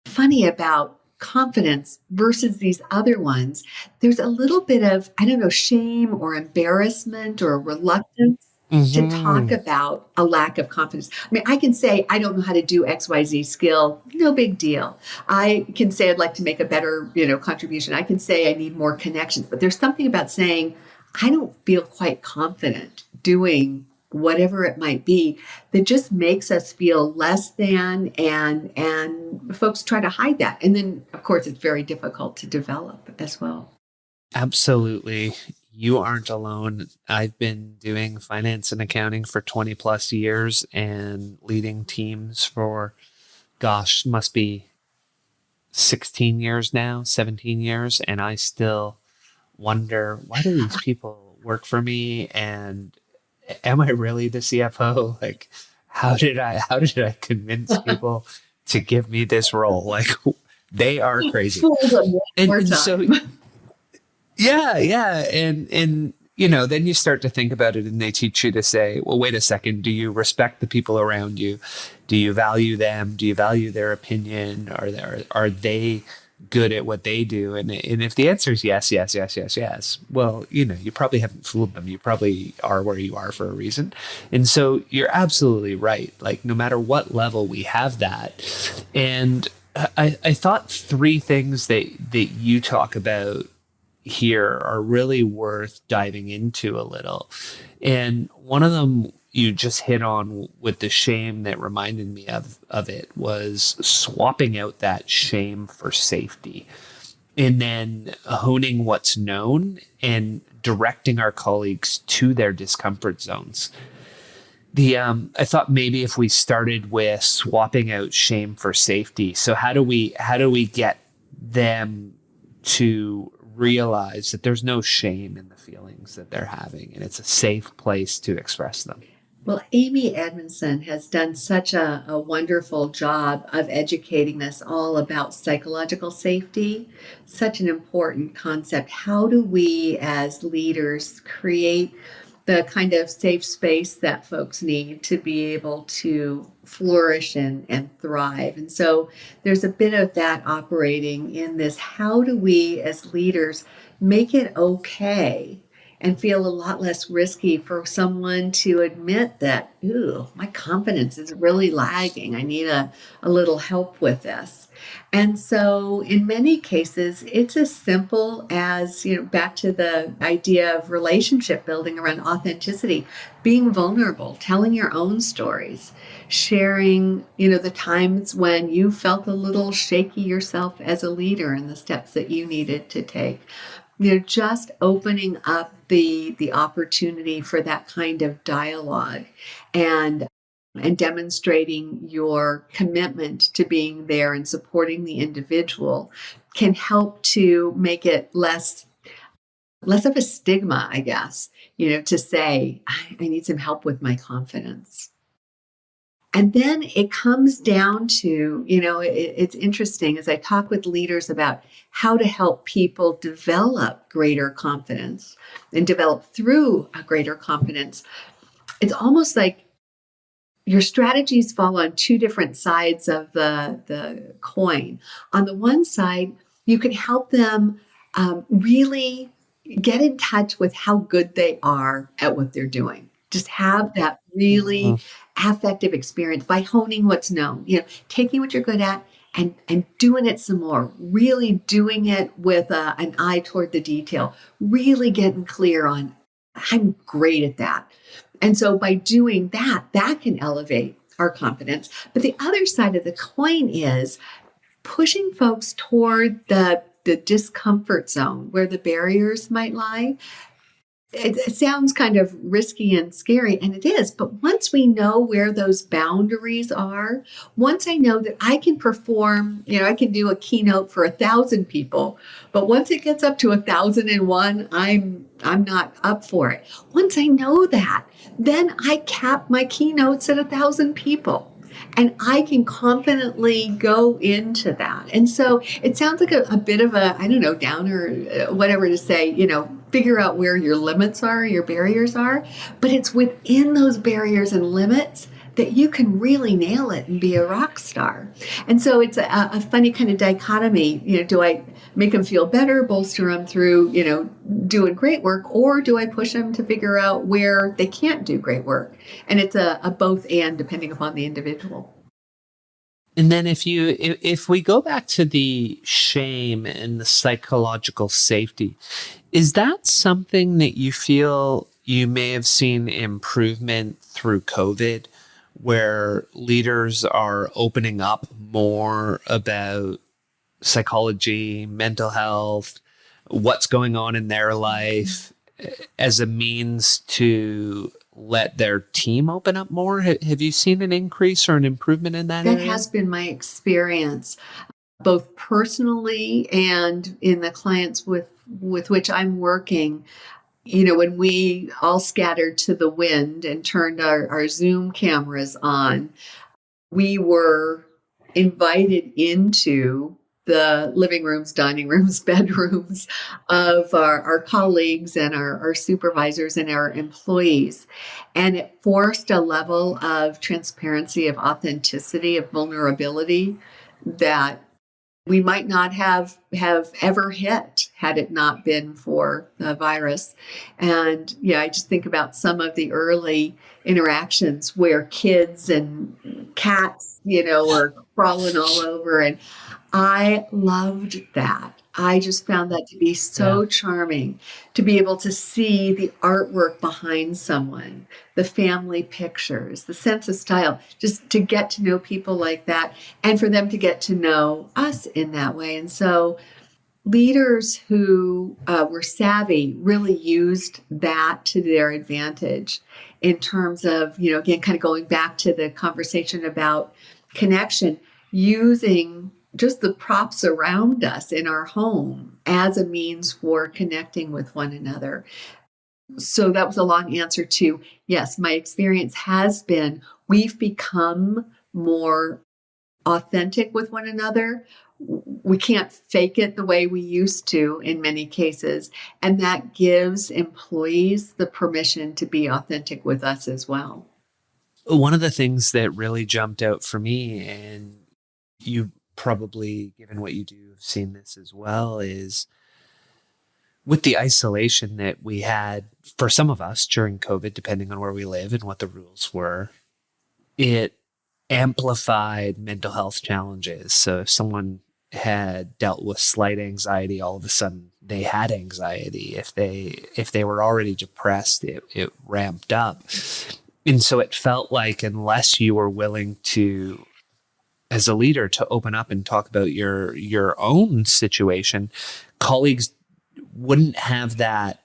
funny about confidence versus these other ones, there's a little bit of, shame or embarrassment or reluctance to talk about a lack of confidence. I mean, I can say, I don't know how to do XYZ skill. No big deal. I can say I'd like to make a better, contribution. I can say I need more connections, but there's something about saying, I don't feel quite confident doing whatever it might be that just makes us feel less than, and folks try to hide that. And then, of course, it's very difficult to develop as well. Absolutely. You aren't alone. I've been doing finance and accounting for 20 plus years and leading teams for, must be 16 years now, 17 years. And I still wonder, why do these people work for me? And am I really the CFO? Like, how did I convince people to give me this role? Like, they are crazy. And so, yeah. And, then you start to think about it and they teach you to say, well, wait a second. Do you respect the people around you? Do you value them? Do you value their opinion? Are they good at what they do? And if the answer is yes, well, you probably haven't fooled them. You probably are where you are for a reason. And so you're absolutely right. Like, no matter what level we have that. And I thought three things that you talk about here are really worth diving into a little. And one of them you just hit on with the shame that reminded me of it was swapping out that shame for safety, and then honing what's known and directing our colleagues to their discomfort zones. I thought maybe if we started with swapping out shame for safety. So how do we get them to realize that there's no shame in the feelings that they're having, and it's a safe place to express them. Well, Amy Edmondson has done such a wonderful job of educating us all about psychological safety, such an important concept. How do we as leaders create the kind of safe space that folks need to be able to flourish and thrive? And so there's a bit of that operating in this. How do we as leaders make it okay and feel a lot less risky for someone to admit that, ooh, my confidence is really lagging. I need a little help with this. And so in many cases, it's as simple as, back to the idea of relationship building around authenticity, being vulnerable, telling your own stories, sharing, the times when you felt a little shaky yourself as a leader and the steps that you needed to take. Just opening up the opportunity for that kind of dialogue and demonstrating your commitment to being there and supporting the individual can help to make it less of a stigma, I guess, to say, I need some help with my confidence. And then it comes down to, it's interesting as I talk with leaders about how to help people develop greater confidence and develop through a greater confidence. It's almost like your strategies fall on two different sides of the coin. On the one side, you can help them really get in touch with how good they are at what they're doing. Just have that really affective experience by honing what's known, taking what you're good at and doing it some more, really doing it with an eye toward the detail, really getting clear on, I'm great at that. And so by doing that, that can elevate our confidence. But the other side of the coin is pushing folks toward the discomfort zone where the barriers might lie. It sounds kind of risky and scary, and it is. But once we know where those boundaries are, once I know that I can perform, I can do a keynote for 1,000 people, but once it gets up to 1,001, I'm not up for it. Once I know that, then I cap my keynotes at 1,000 people. And I can confidently go into that. And so it sounds like a bit of a, downer, whatever to say, figure out where your limits are, your barriers are. But it's within those barriers and limits that you can really nail it and be a rock star. And so it's a funny kind of dichotomy. Do I make them feel better, bolster them through, doing great work, or do I push them to figure out where they can't do great work? And it's a both and depending upon the individual. And then if we go back to the shame and the psychological safety, is that something that you feel you may have seen improvement through COVID, where leaders are opening up more about psychology, mental health, what's going on in their life as a means to let their team open up more? Have you seen an increase or an improvement in that area? That has been my experience, both personally and in the clients with which I'm working. When we all scattered to the wind and turned our Zoom cameras on, we were invited into the living rooms, dining rooms, bedrooms of our colleagues and our supervisors and our employees. And it forced a level of transparency, of authenticity, of vulnerability that we might not have ever hit had it not been for the virus. And I just think about some of the early interactions where kids and cats, are crawling all over. And I loved that. I just found that to be so charming, to be able to see the artwork behind someone, the family pictures, the sense of style, just to get to know people like that and for them to get to know us in that way. And so leaders who were savvy really used that to their advantage in terms of, again, kind of going back to the conversation about connection, using just the props around us in our home as a means for connecting with one another. So that was a long answer to yes, my experience has been we've become more authentic with one another. We can't fake it the way we used to in many cases. And that gives employees the permission to be authentic with us as well. One of the things that really jumped out for me, and you probably, given what you do, have seen this as well, is with the isolation that we had for some of us during COVID, depending on where we live and what the rules were, it amplified mental health challenges. So if someone had dealt with slight anxiety, all of a sudden they had anxiety. If they were already depressed, it ramped up. And so it felt like unless you were willing to, as a leader, to open up and talk about your own situation, colleagues wouldn't have that.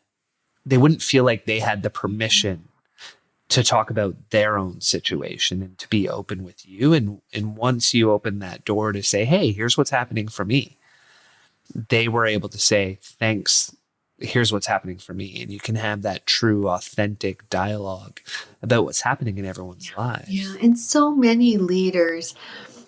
They wouldn't feel like they had the permission to talk about their own situation and to be open with you. And once you open that door to say, hey, here's what's happening for me, they were able to say, thanks, here's what's happening for me. And you can have that true, authentic dialogue about what's happening in everyone's lives. Yeah. And so many leaders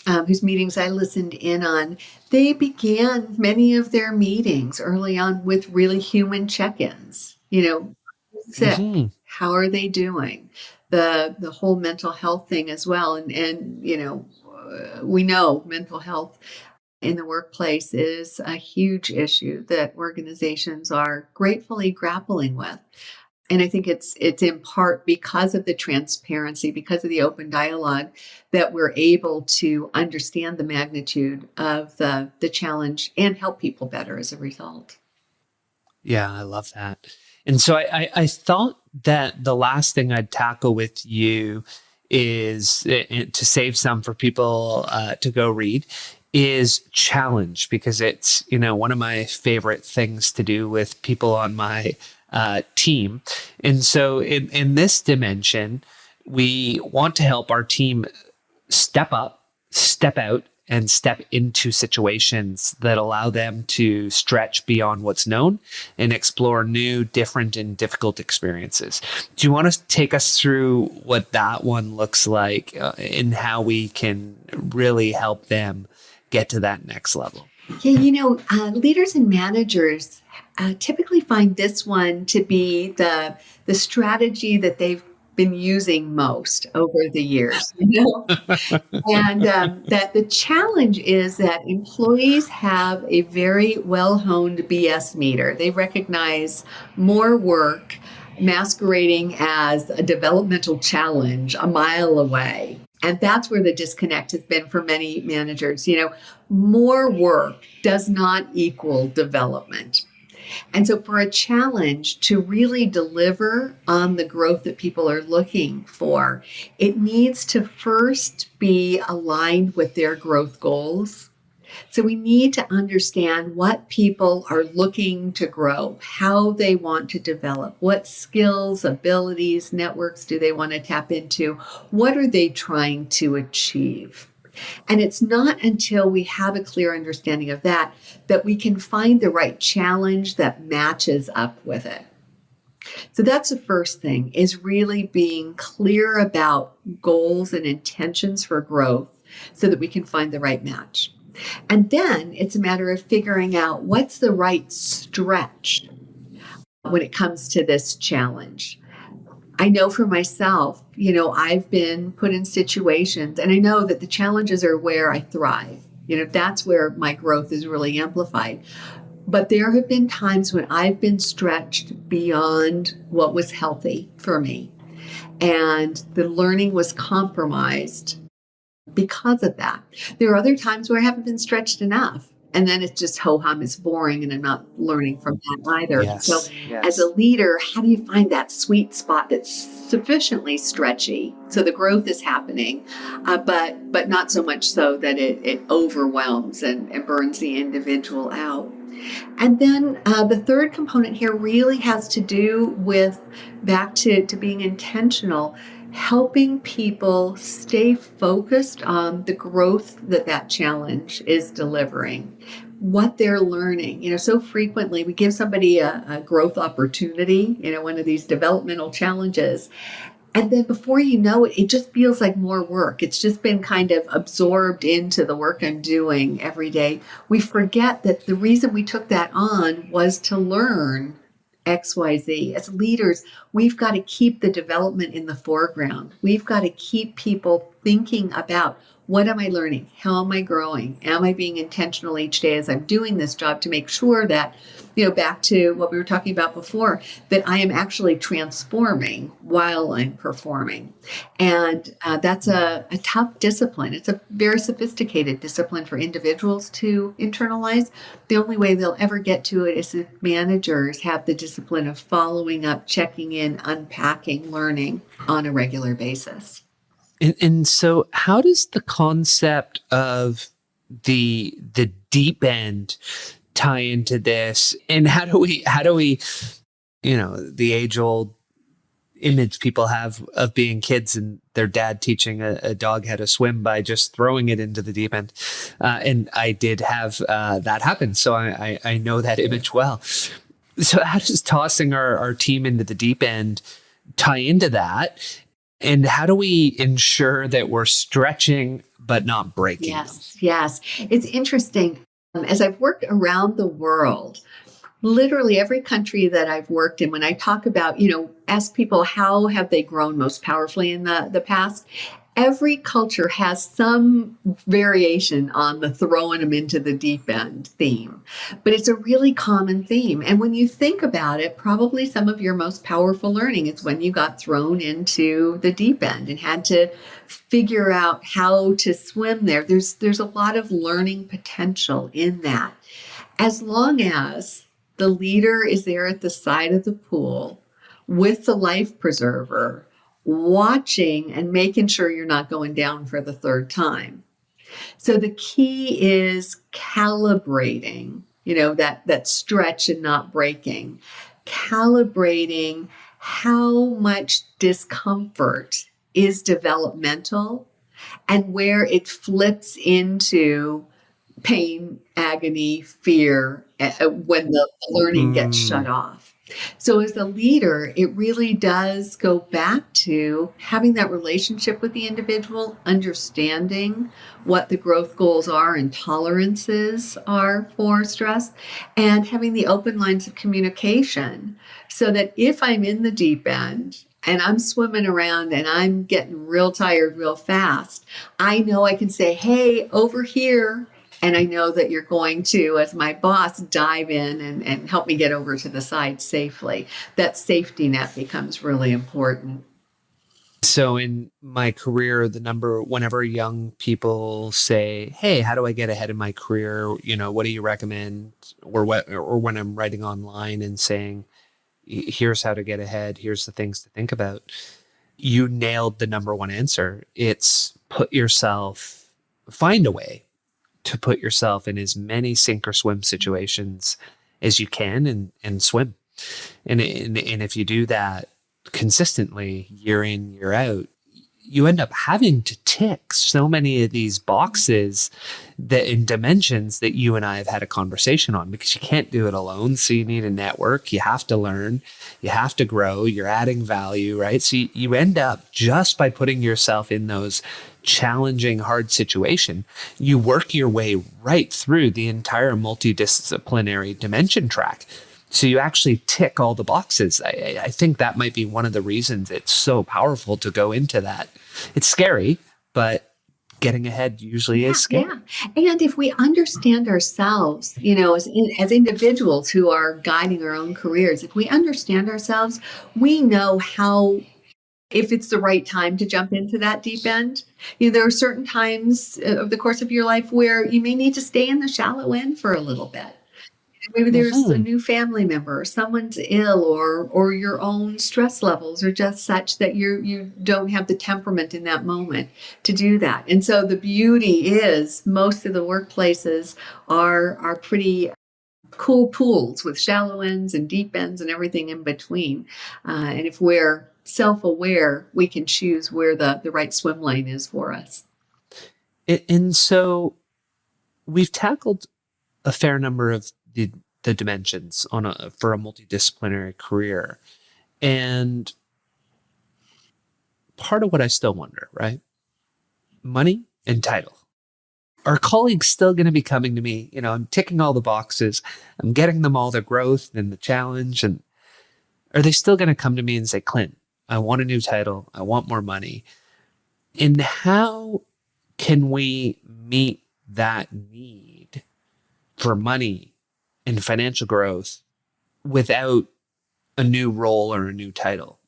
whose meetings I listened in on, they began many of their meetings early on with really human check-ins. Sick. Mhm. How are they doing? The whole mental health thing as well. And we know mental health in the workplace is a huge issue that organizations are gratefully grappling with. And I think it's in part because of the transparency, because of the open dialogue, that we're able to understand the magnitude of the challenge and help people better as a result. Yeah, I love that. And so I thought that the last thing I'd tackle with you is to save some for people to go read is challenge, because it's, one of my favorite things to do with people on my team. And so in this dimension, we want to help our team step up, step out, and step into situations that allow them to stretch beyond what's known and explore new, different, and difficult experiences. Do you want to take us through what that one looks like and how we can really help them get to that next level? Yeah, leaders and managers typically find this one to be the strategy that they've been using most over the years. And that the challenge is that employees have a very well-honed BS meter. They recognize more work masquerading as a developmental challenge a mile away. And that's where the disconnect has been for many managers. More work does not equal development. And so for a challenge to really deliver on the growth that people are looking for, it needs to first be aligned with their growth goals. So we need to understand what people are looking to grow, how they want to develop, what skills, abilities, networks do they want to tap into, what are they trying to achieve. And it's not until we have a clear understanding of that we can find the right challenge that matches up with it. So that's the first thing, is really being clear about goals and intentions for growth so that we can find the right match. And then it's a matter of figuring out what's the right stretch when it comes to this challenge. I know for myself, I've been put in situations, and I know that the challenges are where I thrive. That's where my growth is really amplified. But there have been times when I've been stretched beyond what was healthy for me, and the learning was compromised because of that. There are other times where I haven't been stretched enough. And then it's just ho-hum, it's boring, and I'm not learning from that either. Yes, so as a leader, how do you find that sweet spot that's sufficiently stretchy so the growth is happening, but not so much so that it overwhelms and burns the individual out? And then the third component here really has to do with back to being intentional. helping people stay focused on the growth that challenge is delivering, what they're learning. So frequently we give somebody a growth opportunity, one of these developmental challenges. And then before you know it, it just feels like more work. It's just been kind of absorbed into the work I'm doing every day. We forget that the reason we took that on was to learn XYZ. As leaders, we've got to keep the development in the foreground. We've got to keep people thinking about, what am I learning? How am I growing? Am I being intentional each day as I'm doing this job to make sure that, back to what we were talking about before, that I am actually transforming while I'm performing. And that's a tough discipline. It's a very sophisticated discipline for individuals to internalize. The only way they'll ever get to it is if managers have the discipline of following up, checking in, unpacking, learning on a regular basis. And so how does the concept of the deep end tie into this? And how do we, the age old image people have of being kids and their dad teaching a dog how to swim by just throwing it into the deep end. And I did have that happen. So I know that image well. So how does tossing our team into the deep end tie into that? And how do we ensure that we're stretching but not breaking? Yes. It's interesting. As I've worked around the world, literally every country that I've worked in, when I talk about, ask people how have they grown most powerfully in the past, every culture has some variation on the throwing them into the deep end theme, but it's a really common theme. And when you think about it, probably some of your most powerful learning is when you got thrown into the deep end and had to figure out how to swim there. There's a lot of learning potential in that. As long as the leader is there at the side of the pool with the life preserver, watching and making sure you're not going down for the third time. So the key is calibrating, that stretch and not breaking, calibrating how much discomfort is developmental and where it flips into pain, agony, fear when the learning gets shut off. So as a leader, it really does go back to having that relationship with the individual, understanding what the growth goals are and tolerances are for stress, and having the open lines of communication so that if I'm in the deep end and I'm swimming around and I'm getting real tired real fast, I know I can say, hey, over here. And I know that you're going to, as my boss, dive in and help me get over to the side safely. That safety net becomes really important. So in my career, whenever young people say, hey, how do I get ahead in my career? What do you recommend? Or when I'm writing online and saying, here's how to get ahead, here's the things to think about. You nailed the number one answer. It's find a way to put yourself in as many sink or swim situations as you can and swim. And if you do that consistently year in, year out, you end up having to tick so many of these boxes that in dimensions that you and I have had a conversation on, because you can't do it alone. So you need a network. You have to learn, you have to grow, you're adding value, right? So you end up just by putting yourself in those challenging, hard situation, you work your way right through the entire multidisciplinary dimension track. So you actually tick all the boxes. I think that might be one of the reasons it's so powerful to go into that. It's scary, but getting ahead usually is scary. Yeah. And if we understand ourselves, as individuals who are guiding our own careers, if we understand ourselves, we know if it's the right time to jump into that deep end. There are certain times of the course of your life where you may need to stay in the shallow end for a little bit. Maybe there's a new family member, or someone's ill, or your own stress levels are just such that you don't have the temperament in that moment to do that. And so the beauty is most of the workplaces are pretty cool pools with shallow ends and deep ends and everything in between. And if we're self-aware, we can choose where the right swim lane is for us. And so we've tackled a fair number of the dimensions for a multidisciplinary career. And part of what I still wonder, right? Money and title. Are colleagues still going to be coming to me? I'm ticking all the boxes. I'm getting them all the growth and the challenge. And are they still going to come to me and say, Clint, I want a new title. I want more money. And how can we meet that need for money and financial growth without a new role or a new title?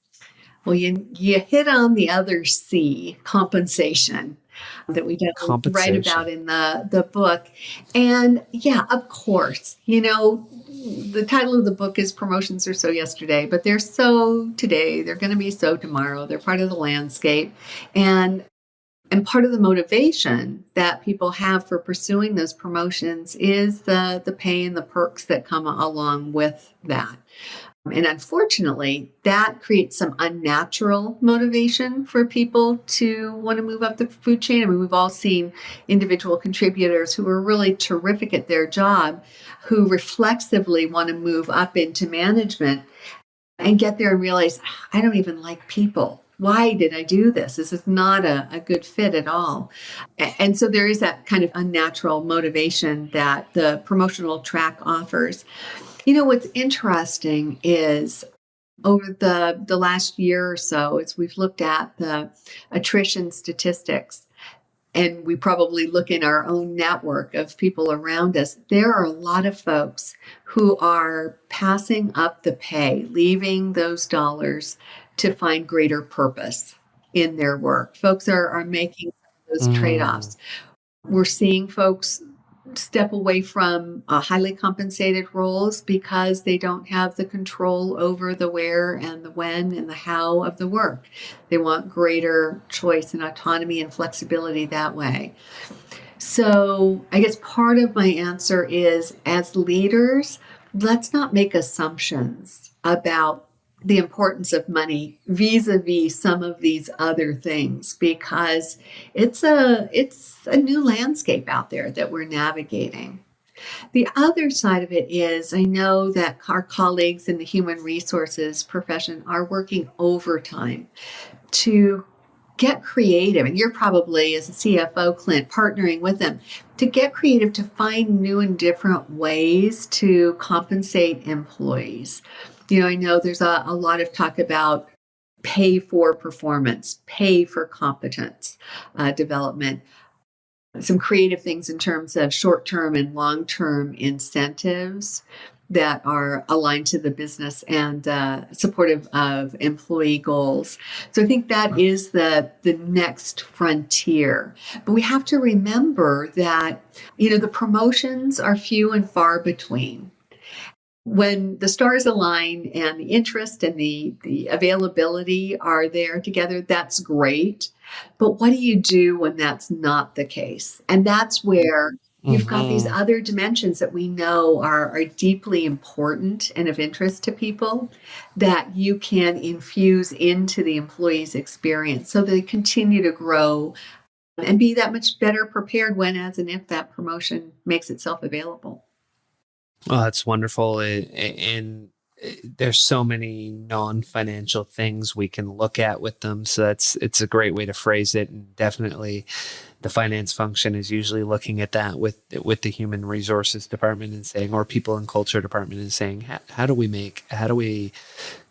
Well, you hit on the other C, compensation, that we don't write about in the book. And yeah, of course, the title of the book is Promotions Are So Yesterday, but they're so today, they're going to be so tomorrow. They're part of the landscape. And part of the motivation that people have for pursuing those promotions is the pay and the perks that come along with that. And unfortunately, that creates some unnatural motivation for people to want to move up the food chain. I mean, we've all seen individual contributors who are really terrific at their job, who reflexively want to move up into management and get there and realize, I don't even like people. Why did I do this? This is not a good fit at all. And so there is that kind of unnatural motivation that the promotional track offers. What's interesting is over the last year or so, as we've looked at the attrition statistics, and we probably look in our own network of people around us, there are a lot of folks who are passing up the pay, leaving those dollars to find greater purpose in their work. Folks are making those trade-offs. We're seeing folks step away from highly compensated roles because they don't have the control over the where and the when and the how of the work. They want greater choice and autonomy and flexibility that way. So I guess part of my answer is, as leaders, let's not make assumptions about the importance of money vis-a-vis some of these other things, because it's a new landscape out there that we're navigating. The other side of it is, I know that our colleagues in the human resources profession are working overtime to get creative. And you're probably, as a CFO, Clint, partnering with them to get creative, to find new and different ways to compensate employees. I know there's a lot of talk about pay for performance, pay for competence development, some creative things in terms of short-term and long-term incentives that are aligned to the business and supportive of employee goals. So I think that is the next frontier. But we have to remember that, the promotions are few and far between. When the stars align and the interest and the availability are there together, that's great. But what do you do when that's not the case? And that's where you've got these other dimensions that we know are deeply important and of interest to people that you can infuse into the employee's experience so they continue to grow and be that much better prepared when, as, and if that promotion makes itself available. Oh, that's wonderful. And there's so many non-financial things we can look at with them. So it's a great way to phrase it. And definitely the finance function is usually looking at that with the human resources department and saying, or people and culture department, and saying, how do we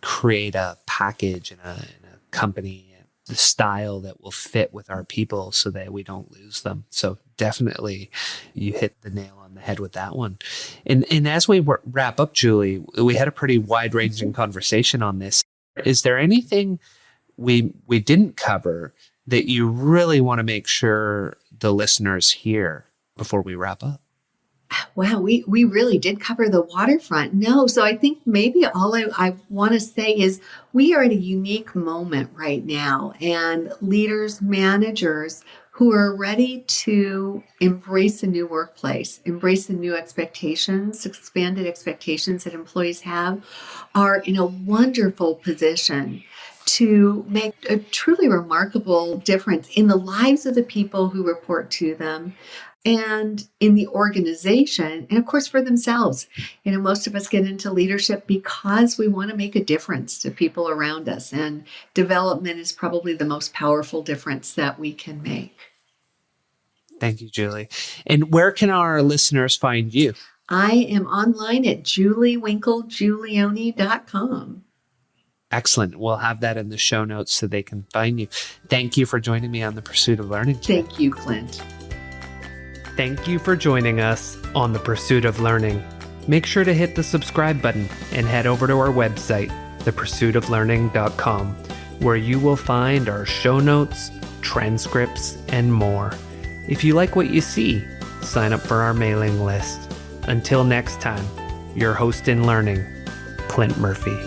create a package in a company, the style that will fit with our people so that we don't lose them. So definitely you hit the nail on the head with that one. And as we wrap up, Julie, we had a pretty wide-ranging conversation on this. Is there anything we didn't cover that you really want to make sure the listeners hear before we wrap up? Wow, we really did cover the waterfront. No, so I think maybe all I want to say is we are at a unique moment right now, and leaders, managers who are ready to embrace a new workplace, embrace the new expectations, expanded expectations that employees have, are in a wonderful position to make a truly remarkable difference in the lives of the people who report to them and in the organization, and of course for themselves. Most of us get into leadership because we want to make a difference to people around us, and development is probably the most powerful difference that we can make. Thank you, Julie. And where can our listeners find you? I am online at juliewinklegiulioni.com. Excellent. We'll have that in the show notes so they can find you. Thank you for joining me on The Pursuit of Learning today. Thank you, Clint. Thank you for joining us on The Pursuit of Learning. Make sure to hit the subscribe button and head over to our website, thepursuitoflearning.com, where you will find our show notes, transcripts, and more. If you like what you see, sign up for our mailing list. Until next time, your host in learning, Clint Murphy.